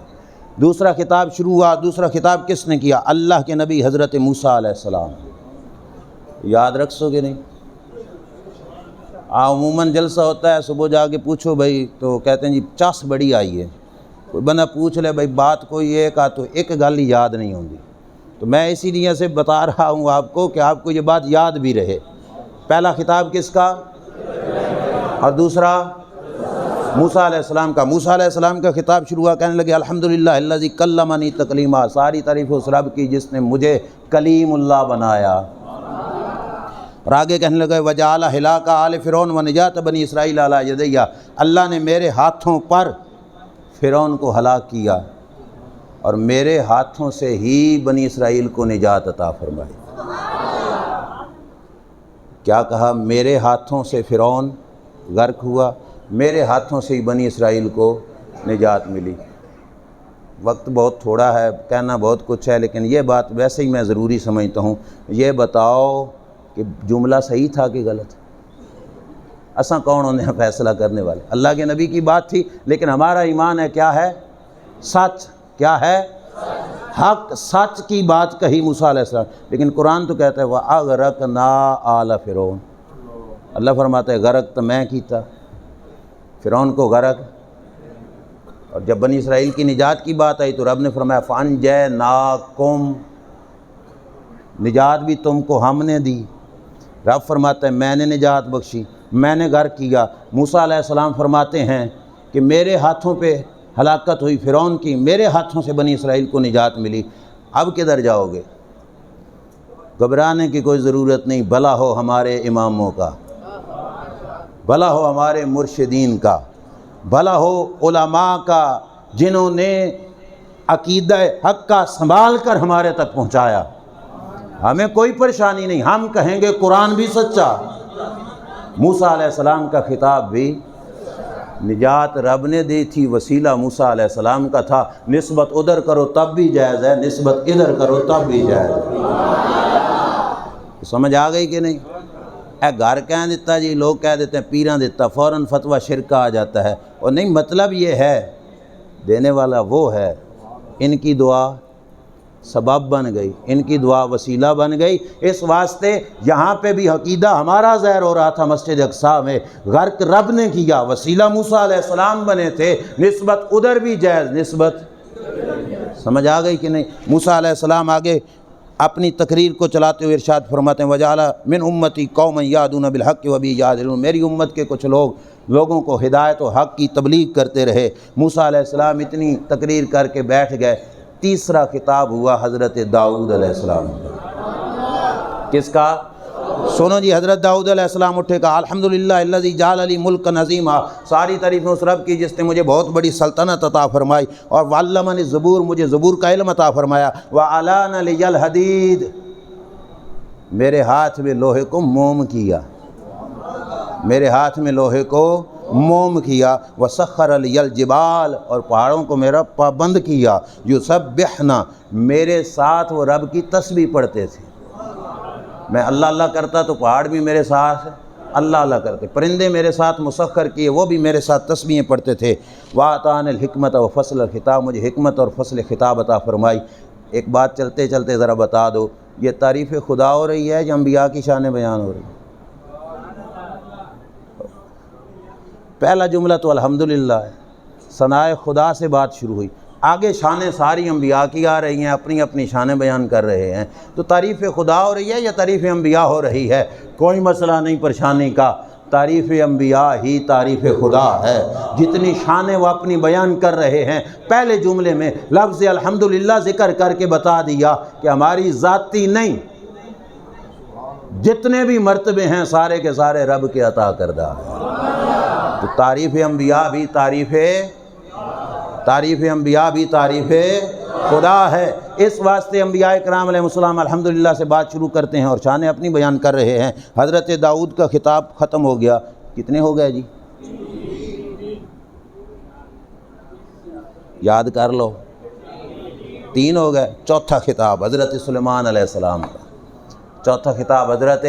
دوسرا خطاب شروع ہوا۔ دوسرا خطاب کس نے کیا؟ اللہ کے نبی حضرت موسیٰ علیہ السلام۔ یاد رکھ سو گے نہیں؟ عموماً جلسہ ہوتا ہے، صبح جا کے پوچھو بھائی تو کہتے ہیں جی چس بڑی آئی ہے، کوئی بندہ پوچھ لے بھائی بات کوئی ایک آ تو ایک گل ہی یاد نہیں ہوندی، تو میں اسی لیے سے بتا رہا ہوں آپ کو کہ آپ کو یہ بات یاد بھی رہے۔ پہلا خطاب کس کا؟ اور دوسرا موسیٰ علیہ السلام کا۔ موسیٰ علیہ السلام کا خطاب شروع ہوا، کہنے لگے الحمدللہ الذی کلمنی تکلیما، ساری تعریف اس رب کی جس نے مجھے کلیم اللہ بنایا۔ اور آگے کہنے لگے وجعل ہلاک آل فرعون ونجات بنی اسرائیل علی یدیہ، اللہ نے میرے ہاتھوں پر فرعون کو ہلاک کیا اور میرے ہاتھوں سے ہی بنی اسرائیل کو نجات عطا فرمائی۔ کیا کہا؟ میرے ہاتھوں سے فرعون غرق ہوا، میرے ہاتھوں سے ہی بنی اسرائیل کو نجات ملی۔ وقت بہت تھوڑا ہے، کہنا بہت کچھ ہے، لیکن یہ بات ویسے ہی میں ضروری سمجھتا ہوں۔ یہ بتاؤ کہ جملہ صحیح تھا کہ غلط؟ اساں کون ہونے ہیں فیصلہ کرنے والے؟ اللہ کے نبی کی بات تھی، لیکن ہمارا ایمان ہے کیا ہے؟ سچ۔ کیا ہے؟ حق سچ کی بات کہی موسیٰ علیہ السلام، لیکن قرآن تو کہتا ہے وَأَغْرَقْنَا آلَ فرعون، اللہ فرماتا ہے غرق تو میں کیتا، فرعون کو غرق۔ اور جب بنی اسرائیل کی نجات کی بات آئی تو رب نے فرمایا فَأَنْجَيْنَاكُمْ، نجات بھی تم کو ہم نے دی۔ رب فرماتا ہے میں نے نجات بخشی، میں نے غرق کیا۔ موسیٰ علیہ السلام فرماتے ہیں کہ میرے ہاتھوں پہ ہلاکت ہوئی فرعون کی، میرے ہاتھوں سے بنی اسرائیل کو نجات ملی، اب کدھر جاؤ گے؟ گھبرانے کی کوئی ضرورت نہیں، بھلا ہو ہمارے اماموں کا، بھلا ہو ہمارے مرشدین کا، بھلا ہو علماء کا، جنہوں نے عقیدہ حق کا سنبھال کر ہمارے تک پہنچایا۔ ہمیں کوئی پریشانی نہیں، ہم کہیں گے قرآن بھی سچا، موسیٰ علیہ السلام کا خطاب بھی، نجات رب نے دی تھی، وسیلہ موسیٰ علیہ السلام کا تھا، نسبت ادھر کرو تب بھی جائز ہے، نسبت ادھر کرو تب بھی جائز ہے۔ سمجھ آ گئی کہ نہیں؟ اے گھر کہہ دیتا جی، لوگ کہہ دیتے ہیں پیران دیتا، فوراً فتویٰ شرک آ جاتا ہے، اور نہیں، مطلب یہ ہے دینے والا وہ ہے، ان کی دعا سبب بن گئی، ان کی دعا وسیلہ بن گئی، اس واسطے یہاں پہ بھی عقیدہ ہمارا ظاہر ہو رہا تھا مسجد اقصیٰ میں، غرق رب نے کیا، وسیلہ موسیٰ علیہ السلام بنے تھے، نسبت ادھر بھی جائز، نسبت، سمجھ آ گئی کہ نہیں؟ موسیٰ علیہ السلام آگے اپنی تقریر کو چلاتے ہوئے ارشاد فرماتے ہیں وَجَعَلَ مِنْ أُمَّتِي قَوْمًا يَهْدُونَ بِالْحَقِّ وَبِهِ يَعْدِلُونَ، میری امت کے کچھ لوگوں کو ہدایت و حق کی تبلیغ کرتے رہے۔ موسیٰ علیہ السلام اتنی تقریر کر کے بیٹھ گئے، تیسرا خطاب ہوا حضرت داؤد علیہ السلام کا۔ کس کا؟ سنو جی، حضرت داؤد علیہ السلام اٹھے کہا الحمدللہ الذی جعل لی ملکا عظیما، ساری تعریفیں اس رب کی جس نے مجھے بہت بڑی سلطنت عطا فرمائی، اور وعلمنی الزبور، مجھے زبور کا علم عطا فرمایا، وعلان لی الحدید، میرے ہاتھ میں لوہے کو موم کیا، میرے ہاتھ میں لوہے کو موم کیا، وسخر لی الجبال، اور پہاڑوں کو میرا پابند کیا، یسبحنا، میرے ساتھ وہ رب کی تسبیح پڑھتے تھے، میں اللہ اللہ کرتا تو پہاڑ بھی میرے ساتھ اللہ اللہ کرتے، پرندے میرے ساتھ مسخر کیے، وہ بھی میرے ساتھ تسبیحیں پڑھتے تھے، وَآتَانِ الْحِکْمَةَ وَفَصْلَ الْخِطَابَ، مجھے حکمت اور فصل خطاب عطا فرمائی۔ ایک بات چلتے چلتے ذرا بتا دو، یہ تعریف خدا ہو رہی ہے یا انبیاء کی شان بیان ہو رہی ہے؟ پہلا جملہ تو الحمدللہ ہے، ثنائے خدا سے بات شروع ہوئی، آگے شانیں ساری انبیاء کی آ رہی ہیں، اپنی اپنی شانیں بیان کر رہے ہیں، تو تعریف خدا ہو رہی ہے یا تعریف انبیاء ہو رہی ہے؟ کوئی مسئلہ نہیں پریشانی کا، تعریف انبیاء ہی تعریف خدا ہے، جتنی شانیں وہ اپنی بیان کر رہے ہیں، پہلے جملے میں لفظ الحمدللہ ذکر کر کے بتا دیا کہ ہماری ذاتی نہیں، جتنے بھی مرتبے ہیں سارے کے سارے رب کے عطا کردہ ہیں۔ تو تعریف انبیاء بھی تعریف انبیاء بھی تعریف خدا ہے، اس واسطے انبیاء کرام علیہ السلام الحمدللہ سے بات شروع کرتے ہیں اور شانیں اپنی بیان کر رہے ہیں۔ حضرت داؤد کا خطاب ختم ہو گیا، کتنے ہو گئے جی؟ یاد کر لو، 3 ہو گئے، چوتھا خطاب حضرت سلیمان علیہ السلام کا، چوتھا خطاب حضرت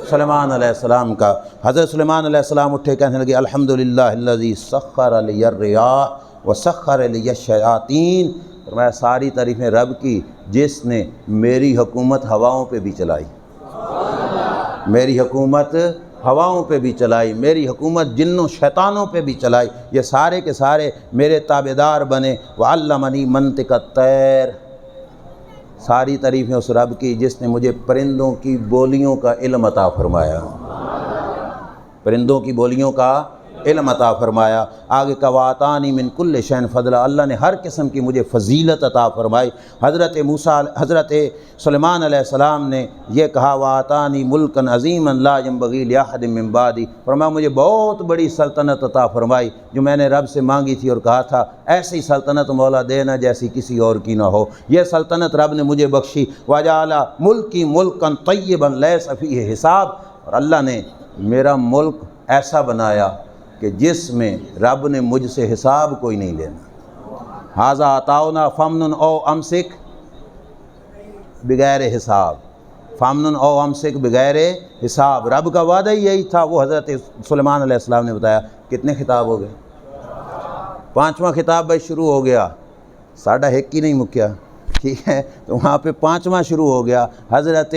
سلیمان علیہ السلام کا۔ حضرت سلیمان علیہ السلام اٹھے کہنے لگے الحمدللہ الذی سخر لی الرياح وسخر لی الشیاطین، فرمایا ساری تعریفیں رب کی جس نے میری حکومت ہواؤں پہ بھی چلائی، میری حکومت ہواؤں پہ بھی چلائی، میری حکومت جنوں شیطانوں پہ بھی چلائی، یہ سارے کے سارے میرے تابعدار بنے۔ وعلمنی منطق الطیر، ساری تعریفیں اس رب کی جس نے مجھے پرندوں کی بولیوں کا علم عطا فرمایا، پرندوں کی بولیوں کا علم عطا فرمایا۔ آگے کا وَآتَانِی مِن كُلِّ شَيْءٍ فَضْلًا، اللہ نے ہر قسم کی مجھے فضیلت عطا فرمائی۔ حضرت سلیمان علیہ السلام نے یہ کہا وَآتَانِی مُلْكًا عَظِیمًا لَا يَنبَغِی لِأَحَدٍ مِّن بَعْدِی، فرمایا مجھے بہت بڑی سلطنت عطا فرمائی جو میں نے رب سے مانگی تھی اور کہا تھا ایسی سلطنت مولا دینا جیسی کسی اور کی نہ ہو، یہ سلطنت رب نے مجھے بخشی۔ وَجَعَلَ مُلْكِی مُلْكًا طَیِّبًا لَیسَ فِیہ حساب، اور اللہ نے میرا ملک ایسا بنایا کہ جس میں رب نے مجھ سے حساب کوئی نہیں لینا۔ ھذا عطاؤنا فامنن او امسک بغیر حساب، فامنن او امسک بغیر حساب، رب کا وعدہ ہی یہی تھا، وہ حضرت سلیمان علیہ السلام نے بتایا۔ کتنے خطاب ہو گئے؟ 5واں خطاب بھائی شروع ہو گیا، ساڑھا ایک ہی نہیں مکیا۔ ٹھیک ہے، تو وہاں پہ 5واں شروع ہو گیا حضرت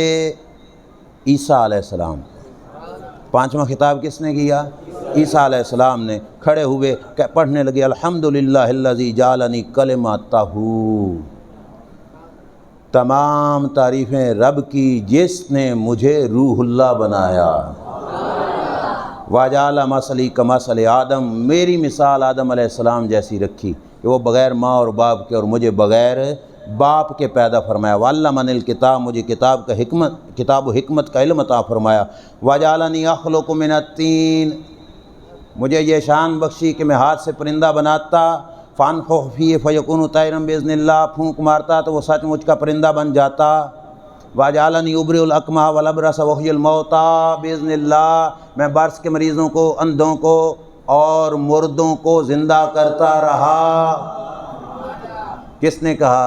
عیسیٰ علیہ السلام۔ 5واں خطاب کس نے کیا؟ عیسیٰ علیہ السلام نے۔ کھڑے ہوئے پڑھنے لگے الحمدللہ الذی جعلنی کلمتہ، تمام تعریفیں رب کی جس نے مجھے روح اللہ بنایا، وَجَعَلَ مَثَلِي كَمَثَلِ آدم، میری مثال آدم علیہ السلام جیسی رکھی کہ وہ بغیر ماں اور باپ کے اور مجھے بغیر باپ کے پیدا فرمایا، وَعَلَّمَنِ الْكِتَابَ، مجھے کتاب و حکمت کا علم عطا فرمایا، وَجَعَلَنِي أَخْلُقُ مِنَ الطِّينِ، مجھے یہ شان بخشی کہ میں ہاتھ سے پرندہ بناتا، فَأَنفُخُ فِيهِ فَيَكُونُ طَيْرًا بِإِذْنِ اللَّهِ، پھونک مارتا تو وہ سچ مجھ کا پرندہ بن جاتا، وَجَعَلَنِي أُبْرِئُ الْأَكْمَحَ وَالْأَبْرَصَ وَأُحْيِي الْمَوْتَىٰ بِإِذْنِ اللَّهِ، میں برص کے مریضوں کو، اندھوں کو اور مردوں کو زندہ کرتا رہا۔ کس نے کہا؟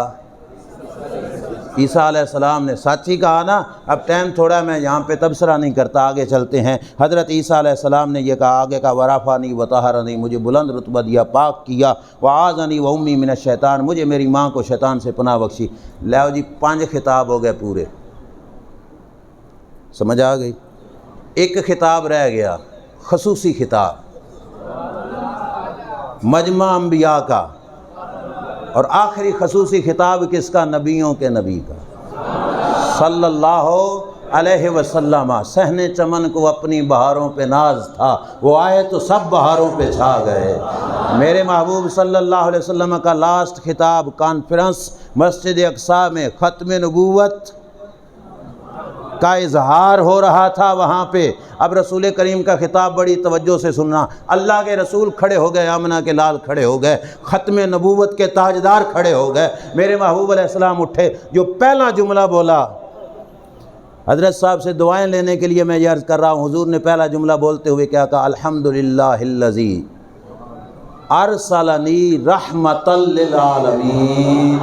عیسیٰ علیہ السلام نے۔ سچ ہی کہا نا؟ اب ٹائم تھوڑا، میں یہاں پہ تبصرہ نہیں کرتا، آگے چلتے ہیں۔ حضرت عیسیٰ علیہ السلام نے یہ کہا، آگے کا ورفعنی وطہرنی، مجھے بلند رتبہ دیا، پاک کیا، وعاذنی وأمی من الشیطان، مجھے میری ماں کو شیطان سے پناہ بخشی۔ لو جی 5 خطاب ہو گئے پورے، سمجھ آ گئی؟ ایک خطاب رہ گیا، خصوصی خطاب مجمع انبیاء کا، اور آخری خصوصی خطاب کس کا؟ نبیوں کے نبی کا صلی اللہ علیہ وسلم۔ صحن چمن کو اپنی بہاروں پہ ناز تھا، وہ آئے تو سب بہاروں پہ چھا گئے۔ میرے محبوب صلی اللہ علیہ وسلم کا لاسٹ خطاب کانفرنس مسجد اقصیٰ میں ختم نبوت کا اظہار ہو رہا تھا وہاں پہ۔ اب رسول کریم کا خطاب بڑی توجہ سے سننا۔ اللہ کے رسول کھڑے ہو گئے، آمنہ کے لال کھڑے ہو گئے، ختم نبوت کے تاجدار کھڑے ہو گئے۔ میرے محبوب علیہ السلام اٹھے، جو پہلا جملہ بولا، حضرت صاحب سے دعائیں لینے کے لیے میں یہ عرض کر رہا ہوں، حضور نے پہلا جملہ بولتے ہوئے کیا کہا؟ الحمدللہ الذی ارسلنی رحمۃ للعالمین۔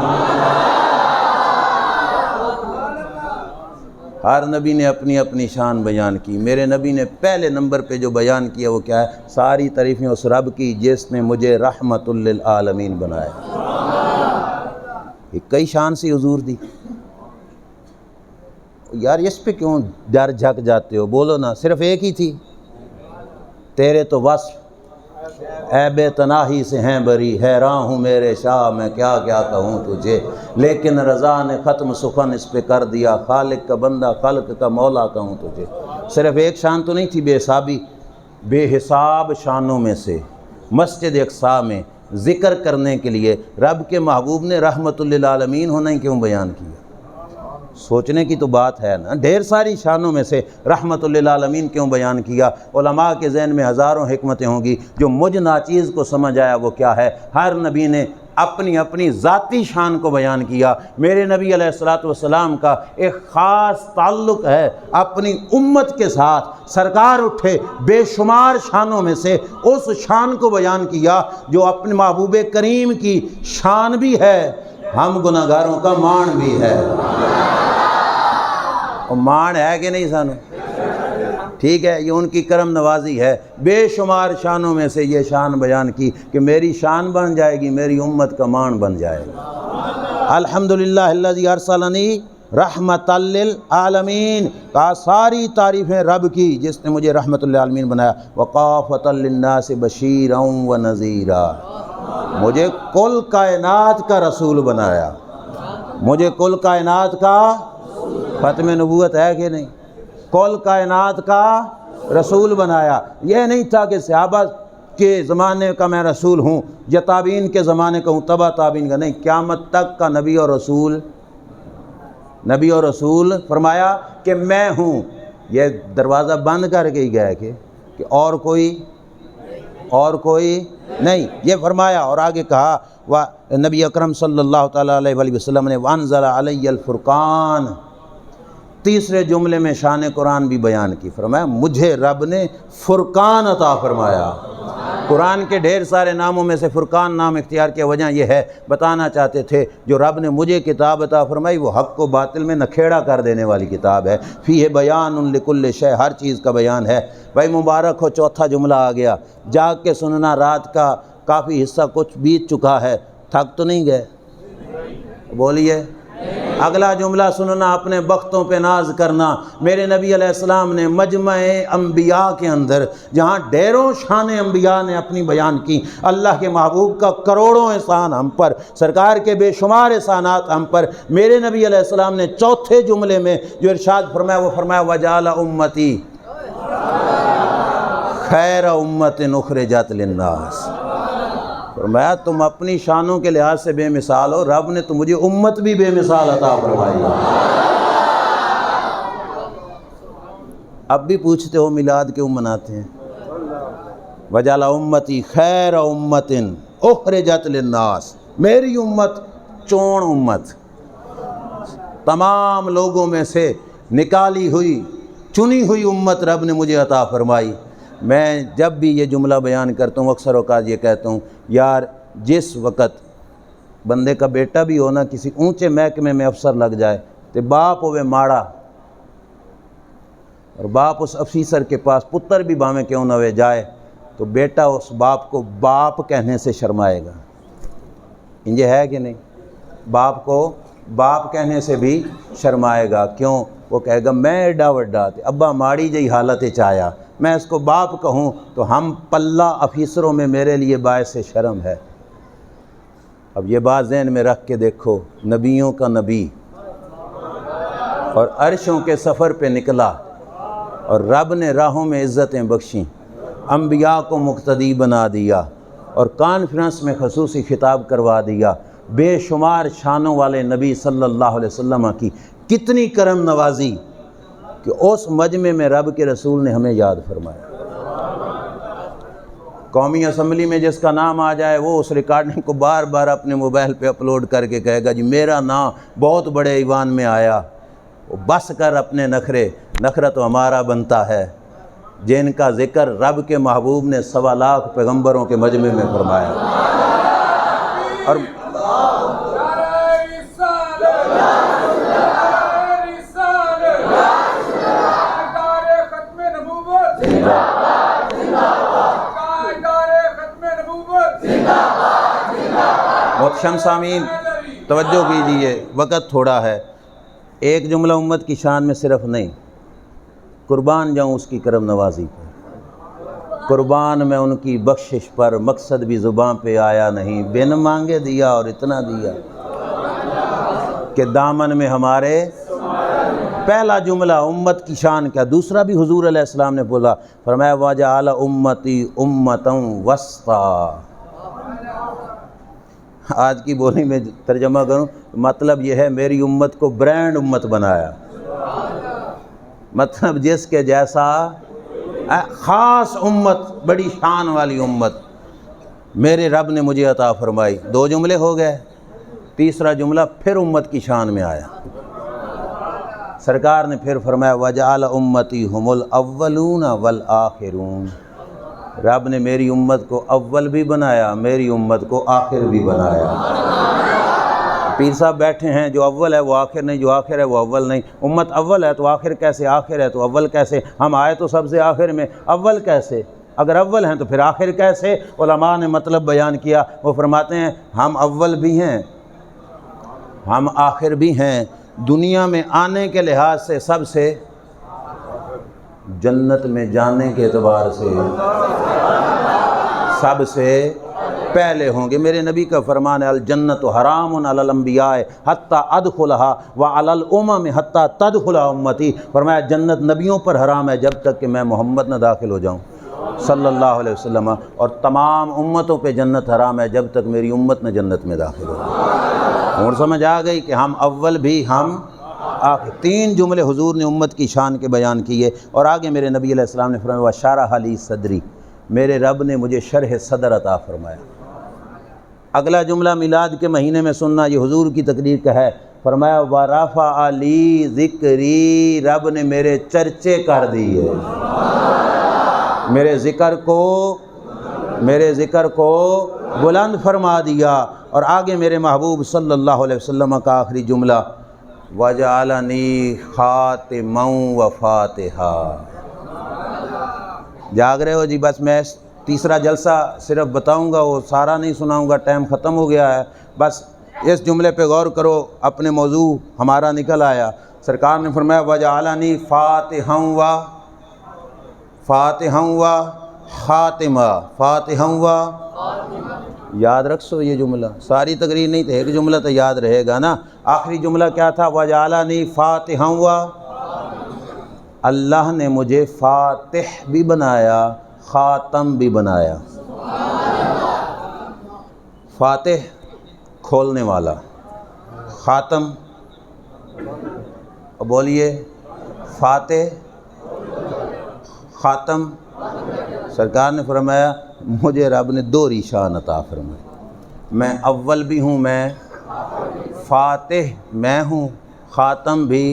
ہر نبی نے اپنی اپنی شان بیان کی، میرے نبی نے پہلے نمبر پہ جو بیان کیا وہ کیا ہے؟ ساری تعریفیں اس رب کی جس نے مجھے رحمت للعالمین بنایا۔ یہ کئی شان سی حضور دی یار، اس پہ کیوں ڈر جھک جاتے ہو؟ بولو نا، صرف ایک ہی تھی۔ تیرے تو وصف عیب تناہی سے ہیں بری، حیراں ہوں میرے شاہ میں کیا کیا کہوں تجھے، لیکن رضا نے ختم سخن اس پہ کر دیا، خالق کا بندہ خلق کا مولا کہوں تجھے۔ صرف ایک شان تو نہیں تھی بے حسابی، بے حساب شانوں میں سے مسجد اقصیٰ میں ذکر کرنے کے لیے رب کے محبوب نے رحمت للعالمین ہونا ہی کیوں بیان کیا؟ سوچنے کی تو بات ہے نا، ڈھیر ساری شانوں میں سے رحمت للعالمین کیوں بیان کیا؟ علماء کے ذہن میں ہزاروں حکمتیں ہوں گی، جو مجھ ناچیز کو سمجھ آیا وہ کیا ہے؟ ہر نبی نے اپنی اپنی ذاتی شان کو بیان کیا۔ میرے نبی علیہ السلام کا ایک خاص تعلق ہے اپنی امت کے ساتھ، سرکار اٹھے بے شمار شانوں میں سے اس شان کو بیان کیا جو اپنے محبوب کریم کی شان بھی ہے، ہم گناہگاروں کا مان بھی ہے۔ اور مان ہے کہ نہیں سانو؟ ٹھیک ہے، یہ ان کی کرم نوازی ہے۔ بے شمار شانوں میں سے یہ شان بیان کی کہ میری شان بن جائے گی، میری امت کا مان بن جائے گا۔ الحمدللہ الذی ارسلنی رحمۃ للعالمین، کہا ساری تعریفیں رب کی جس نے مجھے رحمت للعالمین بنایا، وقافۃ للناس بشیرا ونذیرا، مجھے کل کائنات کا رسول بنایا، مجھے کل کائنات کا ختم نبوت ہے کہ نہیں؟ کل کائنات کا رسول بنایا۔ یہ نہیں تھا کہ صحابہ کے زمانے کا میں رسول ہوں یا تابعین کے زمانے کا ہوں، تبع تابعین کا نہیں، قیامت تک کا نبی اور رسول، نبی اور رسول فرمایا کہ میں ہوں۔ یہ دروازہ بند کر کے ہی گئے کہ اور کوئی نہیں، یہ فرمایا۔ اور آگے کہا نبی اکرم صلی اللہ تعالیٰ علیہ وآلہ وسلم نے وانزل علی الفرقان، تیسرے جملے میں شان قرآن بھی بیان کی، فرمایا مجھے رب نے فرقان عطا فرمایا۔ قرآن کے ڈھیر سارے ناموں میں سے فرقان نام اختیار کیا، وجہ یہ ہے، بتانا چاہتے تھے جو رب نے مجھے کتاب عطا فرمائی وہ حق کو باطل میں نکھیڑا کر دینے والی کتاب ہے، فیہ بیان لکل شیء، ہر چیز کا بیان ہے۔ بھائی مبارک ہو، چوتھا جملہ آ گیا، جاگ کے سننا، رات کا کافی حصہ کچھ بیت چکا ہے، تھک تو نہیں گئے؟ بولیے اگلا جملہ سننا، اپنے بختوں پہ ناز کرنا۔ میرے نبی علیہ السلام نے مجمع انبیاء کے اندر جہاں ڈھیروں شان انبیاء نے اپنی بیان کی، اللہ کے محبوب کا کروڑوں احسان ہم پر، سرکار کے بے شمار احسانات ہم پر، میرے نبی علیہ السلام نے چوتھے جملے میں جو ارشاد فرمایا وہ فرمایا وَجَعَلَ أُمَّتِي خَيْرَ أُمَّةٍ أُخْرِجَتْ لِلنَّاسِ۔ فرمایا تم اپنی شانوں کے لحاظ سے بے مثال ہو، رب نے تو مجھے امت بھی بے مثال عطا فرمائی۔ اب بھی پوچھتے ہو میلاد کیوں مناتے ہیں؟ وَجَعَلَ أُمَّتِي خَيْرَ أُمَّةٍ أُخْرِجَتْ لِلنَّاسِ، میری امت چون امت، تمام لوگوں میں سے نکالی ہوئی چنی ہوئی امت رب نے مجھے عطا فرمائی۔ میں جب بھی یہ جملہ بیان کرتا ہوں اکثر اوقات یہ کہتا ہوں، یار جس وقت بندے کا بیٹا بھی ہو نا کسی اونچے محکمے میں افسر لگ جائے تو باپ ہوئے ماڑا، اور باپ اس افیسر کے پاس پتر بھی باویں کیوں نہ ہوئے جائے تو بیٹا اس باپ کو باپ کہنے سے شرمائے گا۔ یہ ہے کہ نہیں؟ باپ کو باپ کہنے سے بھی شرمائے گا، کیوں؟ وہ کہے گا میں ایڈا وڈا تے ابا ماڑی جئی حالت چایا، میں اس کو باپ کہوں تو ہم پلہ افیسروں میں میرے لیے باعث شرم ہے۔ اب یہ بات ذہن میں رکھ کے دیکھو، نبیوں کا نبی اور عرشوں کے سفر پہ نکلا اور رب نے راہوں میں عزتیں بخشیں، انبیاء کو مقتدی بنا دیا اور کانفرنس میں خصوصی خطاب کروا دیا، بے شمار شانوں والے نبی صلی اللہ علیہ وسلم کی کتنی کرم نوازی کہ اس مجمع میں رب کے رسول نے ہمیں یاد فرمایا۔ قومی اسمبلی میں جس کا نام آ جائے وہ اس ریکارڈنگ کو بار بار اپنے موبائل پہ اپلوڈ کر کے کہے گا جی میرا نام بہت بڑے ایوان میں آیا۔ وہ بس کر اپنے نخرہ تو ہمارا بنتا ہے جن کا ذکر رب کے محبوب نے 1.25 لاکھ پیغمبروں کے مجمع میں فرمایا۔ اور محترم سامعین توجہ کیجیے، وقت تھوڑا ہے، ایک جملہ امت کی شان میں صرف نہیں، قربان جاؤں اس کی کرم نوازی پر، قربان میں ان کی بخشش پر، مقصد بھی زباں پہ آیا نہیں، بن مانگے دیا اور اتنا دیا کہ دامن میں ہمارے۔ پہلا جملہ امت کی شان کیا، دوسرا بھی حضور علیہ السلام نے بولا، فرمایا وَجَعَلَ أُمَّتِي أُمَّةً وَسْطًا۔ آج کی بولی میں ترجمہ کروں مطلب یہ ہے میری امت کو برانڈ امت بنایا، مطلب جس کے جیسا خاص امت، بڑی شان والی امت میرے رب نے مجھے عطا فرمائی۔ 2 جملے ہو گئے، تیسرا جملہ پھر امت کی شان میں آیا، سرکار نے پھر فرمایا وَجَعَلَ أُمَّتِي هُمُ الْأَوَّلُونَ وَالْآخِرُونَ۔ رب نے میری امت کو اول بھی بنایا، میری امت کو آخر بھی بنایا۔ پیر صاحب بیٹھے ہیں، جو اول ہے وہ آخر نہیں، جو آخر ہے وہ اول نہیں۔ امت اول ہے تو آخر کیسے، آخر ہے تو اول کیسے؟ ہم آئے تو سب سے آخر میں، اول کیسے؟ اگر اول ہیں تو پھر آخر کیسے؟ علماء نے مطلب بیان کیا، وہ فرماتے ہیں ہم اول بھی ہیں ہم آخر بھی ہیں، دنیا میں آنے کے لحاظ سے سب سے، جنت میں جانے کے اعتبار سے سب سے پہلے ہوں گے۔ میرے نبی کا فرمان ہے الجنت حرام علی الانبیاء حتی ادخلھا وعلی الامم حتی تدخلھا امتی۔ فرمایا جنت نبیوں پر حرام ہے جب تک کہ میں محمد نہ داخل ہو جاؤں صلی اللہ علیہ وسلم، اور تمام امتوں پہ جنت حرام ہے جب تک میری امت نہ جنت میں داخل ہو جائے۔ اور سمجھ آ گئی کہ ہم اول بھی ہم آخر۔ 3 جملے حضور نے امت کی شان کے بیان کیے، اور آگے میرے نبی علیہ السلام نے فرمایا وَشَرَحَ لِي صَدْرِي، میرے رب نے مجھے شرح صدر عطا فرمایا۔ اگلا جملہ میلاد کے مہینے میں سننا، یہ حضور کی تقریر کا ہے، فرمایا وَرَفَعَ لِي ذِکْرِی، رب نے میرے چرچے کر دیے، میرے ذکر کو بلند فرما دیا۔ اور آگے میرے محبوب صلی اللہ علیہ وسلم کا آخری جملہ وَجَعَلَنِي خَاتِمًا وَفَاتِحًا۔ جاگ رہے ہو جی؟ بس میں تیسرا جلسہ صرف بتاؤں گا، وہ سارا نہیں سناؤں گا، ٹائم ختم ہو گیا ہے، بس اس جملے پہ غور کرو، اپنے موضوع ہمارا نکل آیا۔ سرکار نے فرمایا وَجَعَلَنِي فَاتِحًا وَخَاتِمًا، فاتحًا و، یاد رکھو یہ جملہ، ساری تقریر نہیں تو ایک جملہ تو یاد رہے گا نا۔ آخری جملہ کیا تھا؟ وَجَعَلَنِي فَاتِحًا و، اللہ نے مجھے فاتح بھی بنایا، خاتم بھی بنایا۔ فاتح کھولنے والا، خاتم، بولیے فاتح خاتم۔ سرکار نے فرمایا مجھے رب نے دو شان عطا فرمائی، میں اول بھی ہوں، میں فاتح میں ہوں، خاتم بھی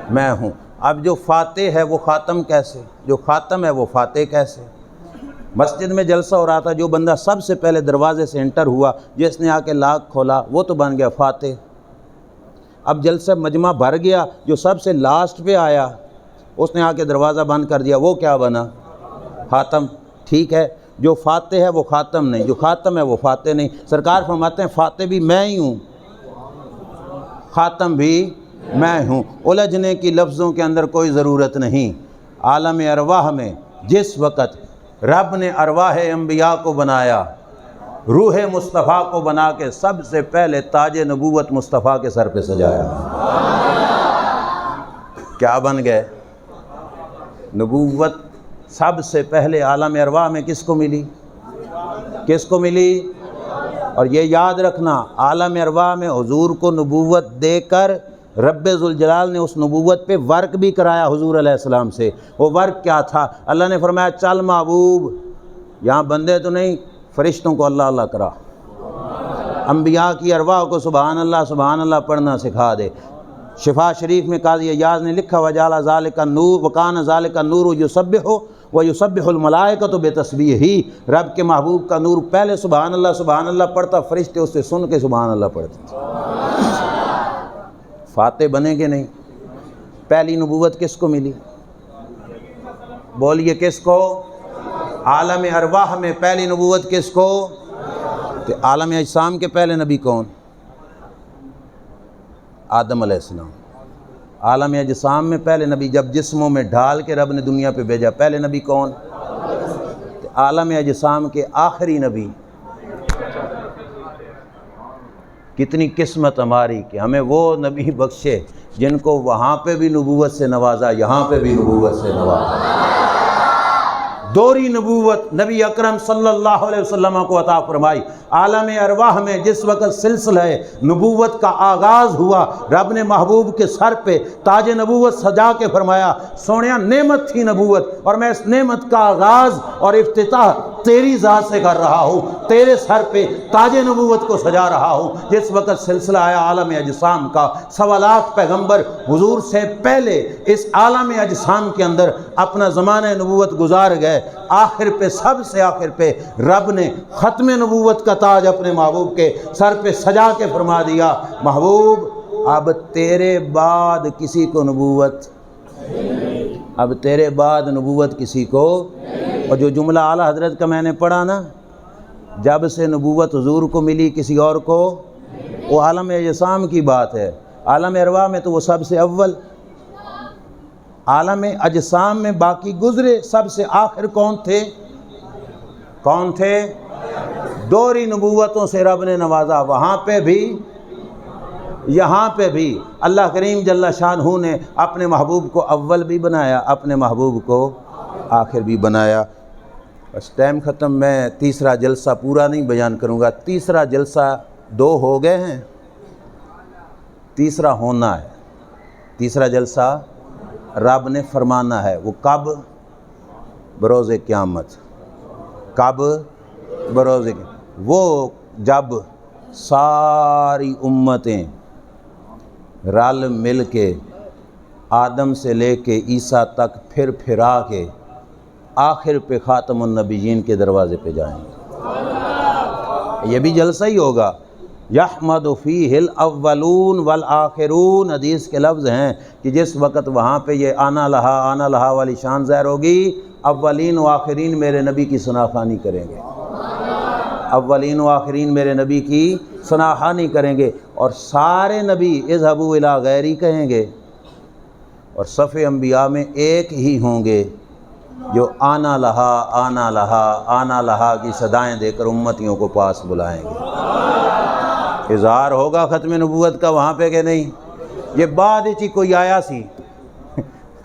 میں ہوں۔ اب جو فاتح ہے وہ خاتم کیسے؟ جو خاتم ہے وہ فاتح کیسے؟ مسجد میں جلسہ ہو رہا تھا، جو بندہ سب سے پہلے دروازے سے انٹر ہوا، جس نے آ کے لاک کھولا، وہ تو بن گیا فاتح۔ اب جلسہ مجمع بھر گیا، جو سب سے لاسٹ پہ آیا اس نے آ کے دروازہ بند کر دیا، وہ کیا بنا؟ خاتم۔ ٹھیک ہے، جو فاتح ہے وہ خاتم نہیں، جو خاتم ہے وہ فاتح نہیں۔ سرکار فرماتے ہیں فاتح بھی میں ہی ہوں، خاتم بھی میں ہوں۔ الجھنے کی لفظوں کے اندر کوئی ضرورت نہیں۔ عالم ارواح میں جس وقت رب نے ارواح انبیاء کو بنایا، روح مصطفیٰ کو بنا کے سب سے پہلے تاج نبوت مصطفیٰ کے سر پہ سجایا۔ کیا بن گئے؟ نبوت سب سے پہلے عالم ارواح میں کس کو ملی؟ کس کو ملی؟ اور یہ یاد رکھنا، عالم ارواح میں حضور کو نبوت دے کر رب ذوالجلال نے اس نبوت پہ ورک بھی کرایا حضور علیہ السلام سے۔ وہ ورک کیا تھا؟ اللہ نے فرمایا چل محبوب، یہاں بندے تو نہیں، فرشتوں کو اللہ اللہ کرا، انبیاء کی ارواح کو سبحان اللہ پڑھنا سکھا دے۔ شفا شریف میں قاضی ایاز نے لکھا وجعل ذالک النور وکان ذالک النور یسبح ویسبح الملائکۃ بتسبیحہ، رب کے محبوب کا نور پہلے سبحان اللہ پڑھتا، فرشتے اس سے سن کے سبحان اللہ پڑھتے۔ فاتح بنے گے نہیں؟ پہلی نبوت کس کو ملی؟ بولیے کس کو؟ عالم ارواح میں پہلی نبوت کس کو؟ کہ عالم اجسام کے پہلے نبی کون؟ آدم علیہ السلام۔ عالم اجسام میں پہلے نبی جب جسموں میں ڈھال کے رب نے دنیا پہ بھیجا، پہلے نبی کون؟ عالم اجسام کے آخری نبی۔ کتنی قسمت ہماری کہ ہمیں وہ نبی بخشے جن کو وہاں پہ بھی نبوت سے نوازا، یہاں پہ بھی نبوت سے نوازا۔ دوری نبوت نبی اکرم صلی اللہ علیہ وسلم کو عطا فرمائی۔ عالم ارواح میں جس وقت سلسلہ نبوت کا آغاز ہوا، رب نے محبوب کے سر پہ تاج نبوت سجا کے فرمایا سونیا نعمت تھی نبوت، اور میں اس نعمت کا آغاز اور افتتاح تیری ذات سے کر رہا ہوں، تیرے سر پہ تاج نبوت کو سجا رہا ہوں۔ جس وقت سلسلہ آیا عالم اجسام کا، 1.25 لاکھ پیغمبر حضور سے پہلے اس عالم اجسام کے اندر اپنا زمانہ نبوت گزار گئے۔ آخر پہ، سب سے آخر پہ رب نے ختم نبوت کا تاج اپنے محبوب کے سر پہ سجا کے فرما دیا محبوب اب تیرے بعد کسی کو نبوت، اب تیرے بعد نبوت کسی کو۔ اور جو جملہ اعلیٰ حضرت کا میں نے پڑھا نا، جب سے نبوت حضور کو ملی کسی اور کو، وہ عالم اجسام کی بات ہے۔ عالم ارواح میں تو وہ سب سے اول، عالم اجسام میں باقی گزرے، سب سے آخر کون تھے؟ کون تھے؟ دوری نبوتوں سے رب نے نوازا، وہاں پہ بھی یہاں پہ بھی۔ اللہ کریم جل شانہ نے اپنے محبوب کو اول بھی بنایا، اپنے محبوب کو آخر بھی بنایا۔ بس ٹائم ختم، میں تیسرا جلسہ پورا نہیں بیان کروں گا۔ تیسرا جلسہ 2 ہو گئے ہیں، تیسرا ہونا ہے۔ تیسرا جلسہ رب نے فرمانا ہے، وہ کب؟ بروز قیامت۔ کب؟ بروز قیامت۔ وہ جب ساری امتیں رل مل کے آدم سے لے کے عیسیٰ تک پھر پھرا کے آخر پہ خاتم النبیین کے دروازے پہ جائیں گے۔ یہ بھی جلسہ ہی ہوگا۔ یحمد فیہ الاولون والآخرون، حدیث کے لفظ ہیں کہ جس وقت وہاں پہ یہ آنا لہا والی شان ظاہر ہوگی، اولین و آخرین میرے نبی کی ثناء خوانی کریں گے۔ اولین و آخرین میرے نبی کی ثناخوانی کریں گے، اور سارے نبی اذهبوا الی غیری کہیں گے، اور صف انبیاء میں ایک ہی ہوں گے جو آنا لہا آنا لہا آنا لہا کی صدائیں دے کر امتیوں کو پاس بلائیں گے۔ اظہار ہوگا ختم نبوت کا وہاں پہ کہ نہیں؟ یہ بعد چی کوئی آیا سی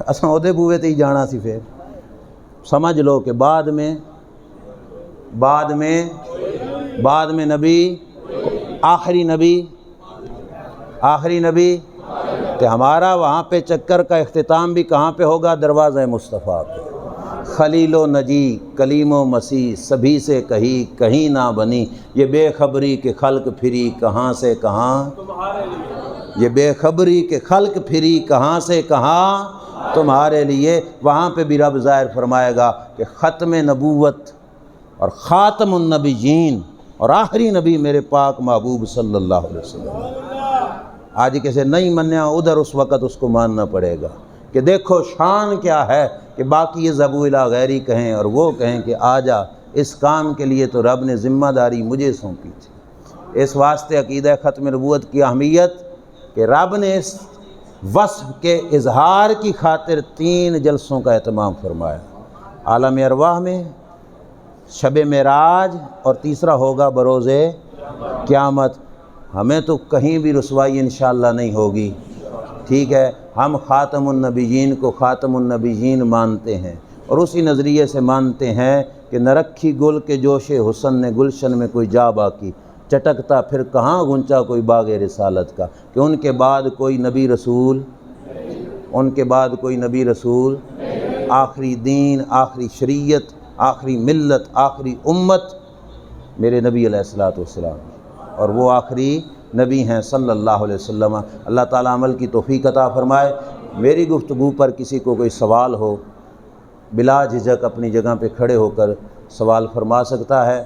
اساں اودے بوئے تے ہی جانا سی، پھر سمجھ لو کہ بعد میں نبی آخری نبی کہ ہمارا وہاں پہ چکر کا اختتام بھی کہاں پہ ہوگا؟ دروازہ مصطفیٰ پہ۔ خلیل و نجی کلیم و مسیح سبھی سے کہیں نہ بنی، یہ بے خبری کہ خلق پھری کہاں سے کہاں، یہ بے خبری کہ خلق پھری کہاں سے کہاں تمہارے لیے۔ وہاں پہ بھی رب ظاہر فرمائے گا کہ ختم نبوت اور خاتم النبیین اور آخری نبی میرے پاک محبوب صلی اللہ علیہ وسلم۔ آج کیسے نہیں منیا ادھر اس وقت اس کو ماننا پڑے گا کہ دیکھو شان کیا ہے کہ باقی یہ اذهبوا الی غیری کہیں اور وہ کہیں کہ آجا، اس کام کے لیے تو رب نے ذمہ داری مجھے سونپی تھی۔ اس واسطے عقیدہ ختم نبوت کی اہمیت کہ رب نے اس وصف کے اظہار کی خاطر 3 جلسوں کا اہتمام فرمایا، عالم ارواح میں، شب معراج، اور تیسرا ہوگا بروز قیامت۔ ہمیں تو کہیں بھی رسوائی انشاءاللہ نہیں ہوگی، ٹھیک ہے؟ ہم خاتم النبیین کو خاتم النبیین مانتے ہیں، اور اسی نظریے سے مانتے ہیں کہ نہ رکھی گل کے جوش حسن نے گلشن میں کوئی جا باقی، چٹکتا پھر کہاں غنچہ کوئی باغ رسالت کا، کہ ان کے بعد کوئی نبی رسول، آخری دین، آخری شریعت، آخری ملت، آخری امت میرے نبی علیہ السلام، اور وہ آخری نبی ہیں صلی اللہ علیہ وسلم۔ اللہ تعالیٰ عمل کی توفیق عطا فرمائے۔ میری گفتگو پر کسی کو کوئی سوال ہو، بلا جھجک اپنی جگہ پہ کھڑے ہو کر سوال فرما سکتا ہے،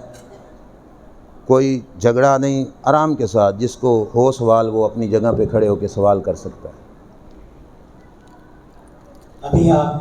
کوئی جھگڑا نہیں، آرام کے ساتھ جس کو ہو سوال وہ اپنی جگہ پہ کھڑے ہو کے سوال کر سکتا ہے۔ ابھی آپ